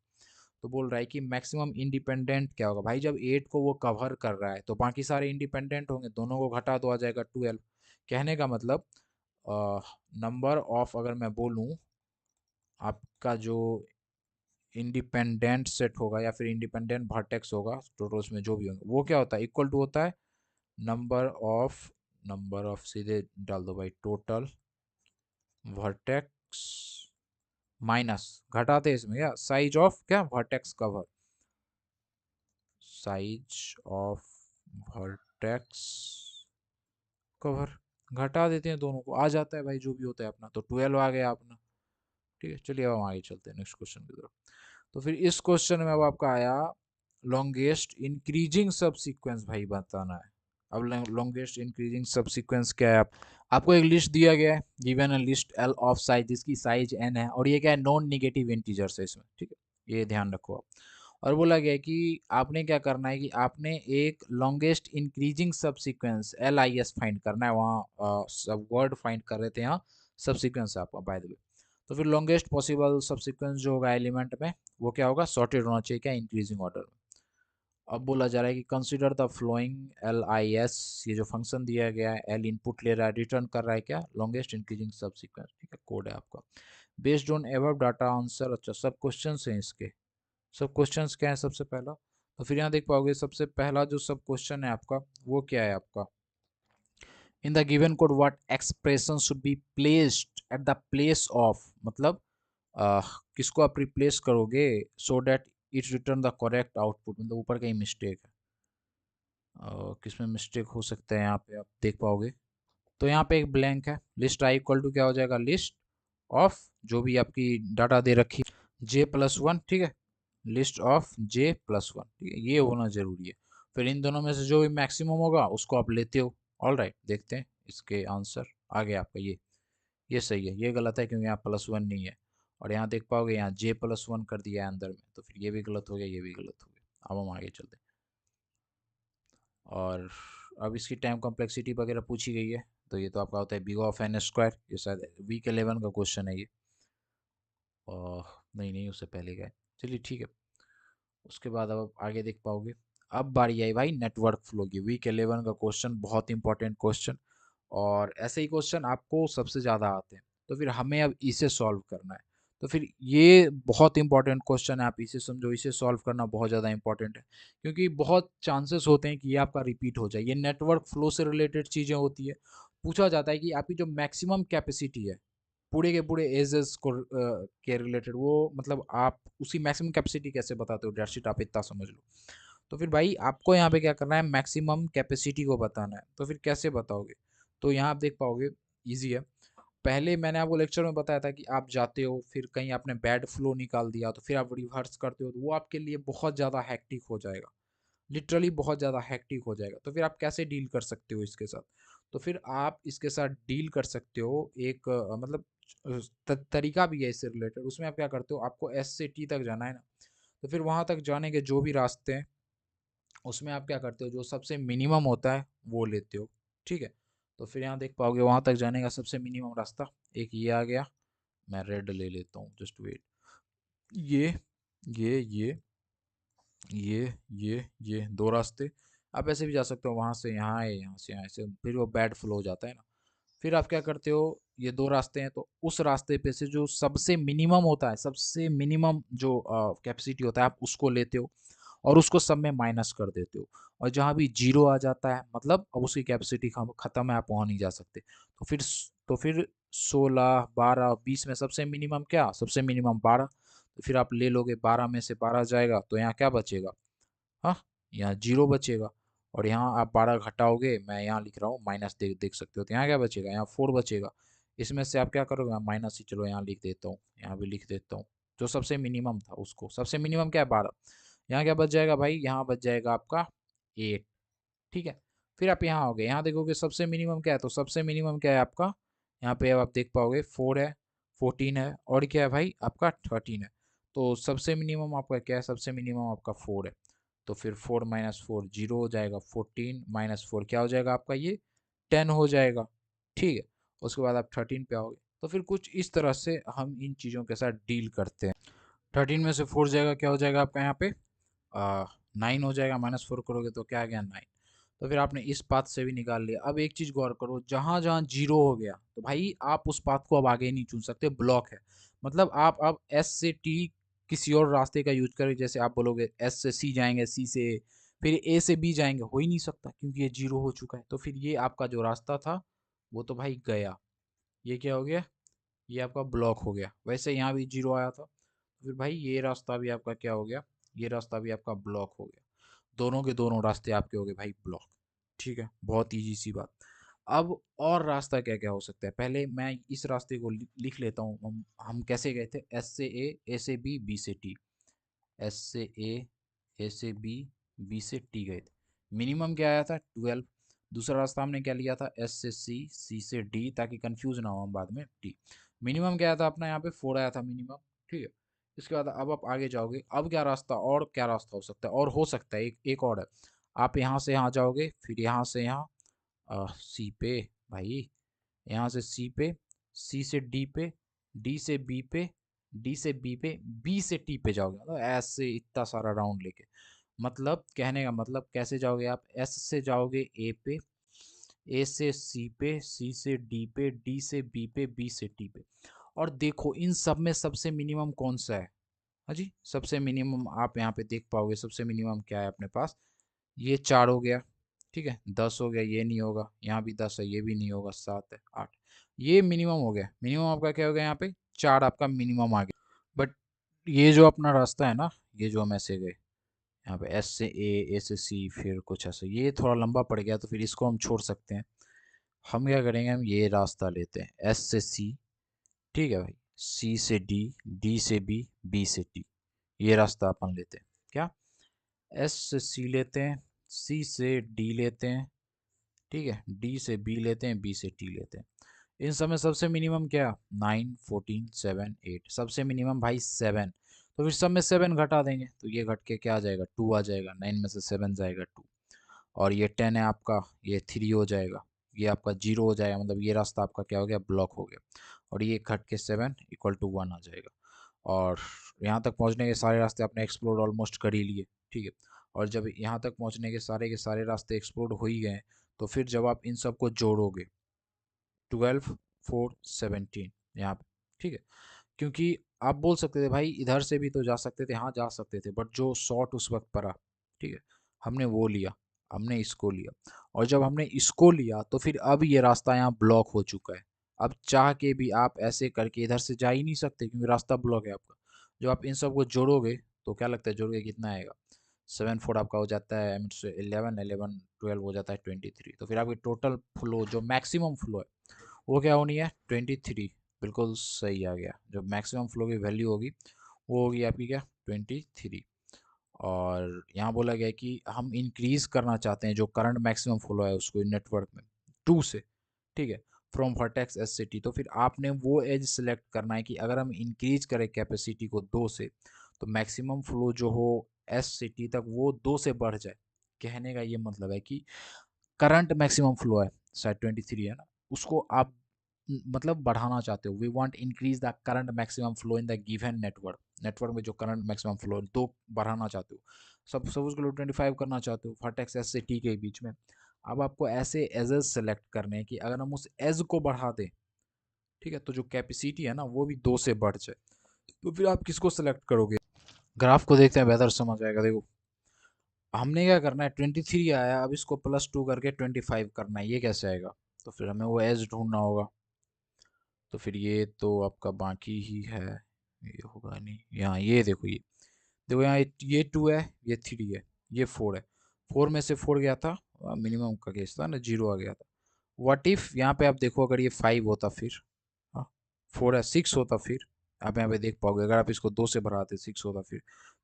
तो बोल रहा है कि मैक्सिमम इंडिपेंडेंट क्या होगा भाई, जब 8 को वो कवर कर रहा है तो बाकी सारे इंडिपेंडेंट होंगे, दोनों को घटा तो आ जाएगा 12। कहने का मतलब नंबर ऑफ, अगर मैं बोलूँ आपका जो इंडिपेंडेंट सेट होगा या फिर इंडिपेंडेंट वर्टेक्स होगा टोटल उसमें जो भी होंगे, वो क्या होता है इक्वल टू होता है नंबर ऑफ सीधे डाल दो भाई, टोटल वर्टेक्स माइनस, घटाते इसमें क्या, साइज ऑफ क्या vertex cover, size of vertex cover, घटा देते हैं दोनों को, आ जाता है भाई जो भी होता है अपना, तो 12 आ गया अपना। ठीक है, चलिए अब हम आगे चलते हैं नेक्स्ट क्वेश्चन की तरफ। तो फिर इस क्वेश्चन में अब आपका आया लॉन्गेस्ट इंक्रीजिंग सब सीक्वेंस भाई बताना है। अब लॉन्गेस्ट इंक्रीजिंग सब सीक्वेंस क्या है, आपको एक लिस्ट दिया गया है, given a list L of size जिसकी साइज एन है, और ये क्या है नॉन निगेटिव इंटीजर्स है इसमें। ठीक है, ये ध्यान रखो आप। और बोला गया है कि आपने क्या करना है कि आपने एक लॉन्गेस्ट इंक्रीजिंग सब सीक्वेंस LIS फाइंड करना है, वहाँ सब वर्ड फाइंड कर रहे थे, यहाँ सब सीक्वेंस है आपका बाय द वे। तो फिर लॉन्गेस्ट पॉसिबल सब सीक्वेंस जो होगा एलिमेंट में वो क्या होगा, सॉर्टेड होना चाहिए, क्या इंक्रीजिंग ऑर्डर में। अब बोला जा रहा है कि कंसिडर द फ्लोइंग LIS, ये जो फंक्शन दिया गया है, L इनपुट ले रहा है, रिटर्न कर रहा है क्या, लॉन्गेस्ट इंक्रीजिंग सब सीक्वेंस। ठीक है, कोड है आपका, based on above data answer. अच्छा, सब क्वेश्चंस हैं इसके, सब क्वेश्चंस क्या है सबसे पहला, तो फिर यहाँ देख पाओगे सबसे पहला जो सब क्वेश्चन है आपका वो क्या है आपका, इन the given code what expression should be placed at the place of, मतलब किसको आप रिप्लेस करोगे so that it return the correct output, मतलब ऊपर का ही मिस्टेक है। किस में मिस्टेक हो सकता है यहाँ पे आप देख पाओगे। तो यहाँ पे एक ब्लैंक है, लिस्ट आई इक्वल टू क्या हो जाएगा, लिस्ट ऑफ जो भी आपकी डाटा दे रखी J+1, ठीक है, लिस्ट ऑफ J+1, ठीक है, ये होना जरूरी है। फिर इन दोनों में से जो भी मैक्सिमम होगा उसको आप लेते हो। ऑल राइट, देखते हैं इसके आंसर। आ गया आपका ये सही है, ये गलत है क्योंकि यहाँ +1 नहीं है। और यहाँ देख पाओगे यहाँ J+1 कर दिया है अंदर में, तो फिर ये भी गलत हो गया, ये भी गलत हो गया। अब हम आगे चलते हैं। और अब इसकी टाइम कॉम्प्लेक्सिटी वगैरह पूछी गई है, तो ये तो आपका होता है बी ऑफ एन स्क्वायर, ये शायद वीक 11 का क्वेश्चन है ये। और नहीं नहीं, उससे पहले का है। चलिए ठीक है। उसके बाद अब आप आगे देख पाओगे। अब बारी आई भाई नेटवर्क फ्लो की, वीक 11 का क्वेश्चन, बहुत इंपॉर्टेंट क्वेश्चन। और ऐसे ही क्वेश्चन आपको सबसे ज़्यादा आते हैं, तो फिर हमें अब इसे सॉल्व करना है। तो फिर ये बहुत इंपॉर्टेंट क्वेश्चन है, आप इसे समझो, इसे सॉल्व करना बहुत ज़्यादा इंपॉर्टेंट है, क्योंकि बहुत चांसेस होते हैं कि ये आपका रिपीट हो जाए। ये नेटवर्क फ्लो से रिलेटेड चीज़ें होती है। पूछा जाता है कि आपकी जो मैक्सिमम कैपेसिटी है पूरे के पूरे एजेस को के रिलेटेड, वो मतलब आप उसी मैक्सिमम कैपेसिटी कैसे बताते हो, डेट शीट आप इतना समझ लो। तो फिर भाई आपको यहाँ पे क्या करना है, मैक्सिमम कैपेसिटी को बताना है। तो फिर कैसे बताओगे, तो यहाँ आप देख पाओगे, ईजी है। पहले मैंने आपको लेक्चर में बताया था कि आप जाते हो, फिर कहीं आपने बैड फ्लो निकाल दिया, तो फिर आप रिवर्स करते हो, तो वो आपके लिए बहुत ज़्यादा हैक्टिक हो जाएगा, लिटरली बहुत ज़्यादा हैक्टिक हो जाएगा। तो फिर आप कैसे डील कर सकते हो इसके साथ, तो फिर आप इसके साथ डील कर सकते हो एक मतलब तरीका भी है इससे रिलेटेड। उसमें आप क्या करते हो, आपको एस से टी तक जाना है ना, तो फिर वहाँ तक जाने के जो भी रास्ते हैं उसमें आप क्या करते हो, जो सबसे मिनिमम होता है वो लेते हो, ठीक है। तो फिर यहाँ देख पाओगे वहाँ तक जाने का सबसे मिनिमम रास्ता एक ये आ गया। मैं रेड ले लेता हूँ, जस्ट वेट। ये ये ये ये दो रास्ते। आप ऐसे भी जा सकते हो, वहाँ से यहाँ है, यहाँ से यहाँ से, फिर वो बैड फ्लो हो जाता है ना। फिर आप क्या करते हो, ये दो रास्ते हैं, तो उस रास्ते पे से जो सबसे मिनिमम होता है, सबसे मिनिमम जो कैपेसिटी होता है, आप उसको लेते हो और उसको सब में माइनस कर देते हो। और जहाँ भी जीरो आ जाता है मतलब अब उसकी कैपेसिटी खत्म है, आप वहाँ नहीं जा सकते। तो फिर 16 12 20 में सबसे मिनिमम क्या, सबसे मिनिमम 12। तो फिर आप ले लोगे, 12 में से 12 जाएगा तो यहाँ क्या बचेगा, हाँ, यहाँ जीरो बचेगा। और यहाँ आप 12 घटाओगे, मैं यहाँ लिख रहा हूँ माइनस, देख सकते हो, तो यहाँ क्या बचेगा, यहाँ 4 बचेगा। इसमें से आप क्या करोगे, मैं माइनस ही, चलो यहाँ लिख देता हूँ, यहाँ भी लिख देता हूँ। जो सबसे मिनिमम था उसको, सबसे मिनिमम क्या है, 12। यहाँ क्या बच जाएगा भाई, यहाँ बच जाएगा आपका 8, ठीक है। फिर आप यहाँ आओगे, यहाँ देखोगे सबसे मिनिमम क्या है, तो सबसे मिनिमम क्या है आपका, यहाँ पे अब आप देख पाओगे 4 है, 14 है, और क्या है भाई आपका 13 है। तो सबसे मिनिमम आपका क्या है, सबसे मिनिमम आपका 4 है। तो फिर 4 माइनस 4 जीरो हो जाएगा, 14 माइनस 4 क्या हो जाएगा आपका, ये 10 हो जाएगा, ठीक है। उसके बाद आप 13 पे आओगे। तो फिर कुछ इस तरह से हम इन चीज़ों के साथ डील करते हैं। 13 में से 4 जाएगा, क्या हो जाएगा आपका यहाँ पे 9 हो जाएगा, -4 करोगे तो क्या आ गया 9। तो फिर आपने इस पाथ से भी निकाल लिया। अब एक चीज़ गौर करो, जहाँ जहाँ जीरो हो गया तो भाई आप उस पाथ को अब आगे नहीं चुन सकते, ब्लॉक है। मतलब आप अब एस से टी किसी और रास्ते का यूज करें, जैसे आप बोलोगे एस से सी जाएंगे, सी से ए, फिर ए से बी जाएंगे, हो ही नहीं सकता क्योंकि ये जीरो हो चुका है। तो फिर ये आपका जो रास्ता था वो तो भाई गया, ये क्या हो गया, ये आपका ब्लॉक हो गया। वैसे यहाँ भी जीरो आया था, तो फिर भाई ये रास्ता भी आपका क्या हो गया, ये रास्ता भी आपका ब्लॉक हो गया। दोनों के दोनों रास्ते आपके हो गए भाई ब्लॉक, ठीक है, बहुत ईजी सी बात। अब और रास्ता क्या क्या हो सकता है, पहले मैं इस रास्ते को लिख लेता हूँ। हम कैसे गए थे, एस से ए से बी, बी से टी, एस से ए से बी, बी से टी गए थे। मिनिमम क्या आया था 12। दूसरा रास्ता हमने क्या लिया था, एस से सी, सी से डी, ताकि कंफ्यूज ना हो हम बाद में, टी। मिनिमम क्या आया था अपना, यहाँ पे 4 आया था मिनिमम, ठीक है। इसके बाद अब आप आगे जाओगे, अब क्या रास्ता, और क्या रास्ता हो सकता है, और हो सकता है एक और है। आप यहाँ से यहाँ जाओगे, फिर यहाँ से यहाँ सी पे भाई, यहाँ से सी पे, सी से डी पे, डी से बी पे, डी से बी पे, बी से टी पे जाओगे, मतलब ऐसे इतना सारा राउंड लेके। मतलब कहने का मतलब कैसे जाओगे आप, एस से जाओगे ए पे, ए से सी पे, सी से डी पे, डी से बी पे, बी से टी पे। और देखो इन सब में सबसे मिनिमम कौन सा है, हाँ जी, सबसे मिनिमम आप यहाँ पे देख पाओगे, सबसे मिनिमम क्या है अपने पास, ये 4 हो गया, ठीक है, 10 हो गया, ये नहीं होगा, यहाँ भी 10 है, ये भी नहीं होगा, 7 है, 8, ये मिनिमम हो गया। मिनिमम आपका क्या हो गया, यहाँ पे 4 आपका मिनिमम आ गया। बट ये जो अपना रास्ता है ना, ये जो हम ऐसे गए, यहाँ पे एस से ए से सी, फिर कुछ ऐसा। ये थोड़ा लंबा पड़ गया तो फिर इसको हम छोड़ सकते हैं। हम क्या करेंगे, हम ये रास्ता लेते हैं एस से सी, ठीक है भाई, सी से डी, डी से बी, बी से टी, ये रास्ता अपन लेते हैं। क्या, एस से सी लेते हैं, सी से डी लेते हैं, ठीक है, डी से बी लेते हैं, बी से टी लेते हैं। इन सब में सबसे मिनिमम क्या, 9, 14, 7, 8, सबसे मिनिमम भाई 7। तो फिर सब में 7 घटा देंगे तो ये घट के क्या आ जाएगा, 2 आ जाएगा। 9 में से 7 जाएगा 2, और ये 10 है आपका, ये 3 हो जाएगा, ये आपका 0 हो जाएगा, मतलब ये रास्ता आपका क्या हो गया, ब्लॉक हो गया। और ये घट के 7 इक्वल टू 1 आ जाएगा। और यहाँ तक पहुँचने के सारे रास्ते आपने एक्सप्लोर ऑलमोस्ट कर ही लिए, ठीक है। और जब यहाँ तक पहुँचने के सारे रास्ते एक्सप्लोर हो ही गए, तो फिर जब आप इन सब को जोड़ोगे, 12, 4, 17 यहाँ पे, ठीक है। क्योंकि आप बोल सकते थे भाई इधर से भी तो जा सकते थे, हाँ जा सकते थे, बट जो शॉर्ट उस वक्त पड़ा, ठीक है, हमने वो लिया, हमने इसको लिया। और जब हमने इसको लिया तो फिर अब ये रास्ता यहाँ ब्लॉक हो चुका है। अब चाह के भी आप ऐसे करके इधर से जा ही नहीं सकते क्योंकि रास्ता ब्लॉक है आपका। जब आप इन सब को जोड़ोगे तो क्या लगता है, जोड़ के कितना आएगा, 7, 4 आपका हो जाता है 11, 11, 12 हो जाता है 23। तो फिर आपकी टोटल फ्लो जो मैक्सिमम फ्लो है वो क्या होनी है, 23। बिल्कुल सही आ गया, जो मैक्सिमम फ्लो की वैल्यू होगी वो होगी आपकी क्या, 23। और यहाँ बोला गया है कि हम इंक्रीज करना चाहते हैं जो करंट मैक्सिमम फ्लो है उसको नेटवर्क में 2 से, ठीक है, फ्रॉम वर्टेक्स एस सिटी। तो फिर आपने वो एज सेलेक्ट करना है कि अगर हम इंक्रीज करें कैपेसिटी को 2 से, तो मैक्सिमम फ्लो जो हो एस सिटी तक वो 2 से बढ़ जाए। कहने का ये मतलब है कि करंट मैक्सिमम फ्लो है शायद 23 है ना, उसको आप मतलब बढ़ाना चाहते हो। We want increase the current maximum flow in the given network, network में जो करंट मैक्सिमम फ्लो है तो बढ़ाना चाहते हो। सब सपोज करो 25 करना चाहते हो वर्टेक्स एस से टी के बीच में। अब आपको ऐसे एजेस सेलेक्ट करने हैं कि अगर हम उस एज को बढ़ा दें, ठीक है, तो जो कैपेसिटी है ना वो भी 2 से बढ़ जाए। तो फिर आप किसको सेलेक्ट करोगे, ग्राफ को देखते हैं बेहतर समझ आएगा। देखो हमने क्या करना है, 23 आया, अब इसको +2 करके 25 करना है, ये कैसे आएगा, तो फिर हमें वो एज ढूंढना होगा। तो फिर ये तो आपका बाकी ही है, ये होगा नहीं। यहाँ ये देखो, ये देखो यहाँ ये 2 है, ये 3 है, ये 4 है। 4 में से 4 गया था, मिनिमम का केस था ना, 0 आ गया था। व्हाट इफ यहाँ पे आप देखो अगर ये 5 होता फिर, हाँ 4 है, 6 होता फिर, आप यहाँ पे देख पाओगे अगर आप इसको 2 से बढ़ाते 6 होता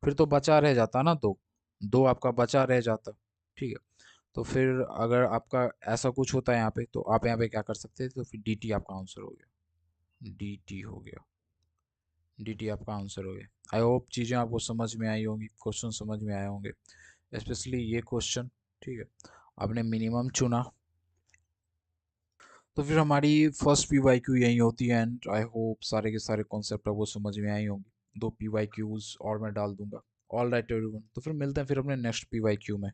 फिर तो बचा रह जाता ना, दो दो आपका बचा रह जाता, ठीक है। तो फिर अगर आपका ऐसा कुछ होता है यहाँ पे, तो आप यहाँ पे क्या कर सकते थे, तो फिर डी टी आपका आंसर हो गया, डी टी हो गया, डी टी आपका आंसर हो गया। आई होप चीज़ें आपको समझ में आई होंगी, क्वेश्चन समझ में आए होंगे, स्पेशली ये क्वेश्चन, ठीक है। आपने मिनिमम चुना, तो फिर हमारी फर्स्ट पी वाई क्यू यही होती है। एंड आई होप सारे के सारे कॉन्सेप्ट आपको समझ में आई होंगी। 2 पी वाई क्यूज़ और मैं डाल दूंगा। ऑल राइट एवरीवन, तो फिर मिलते हैं फिर अपने नेक्स्ट पी वाई क्यू में।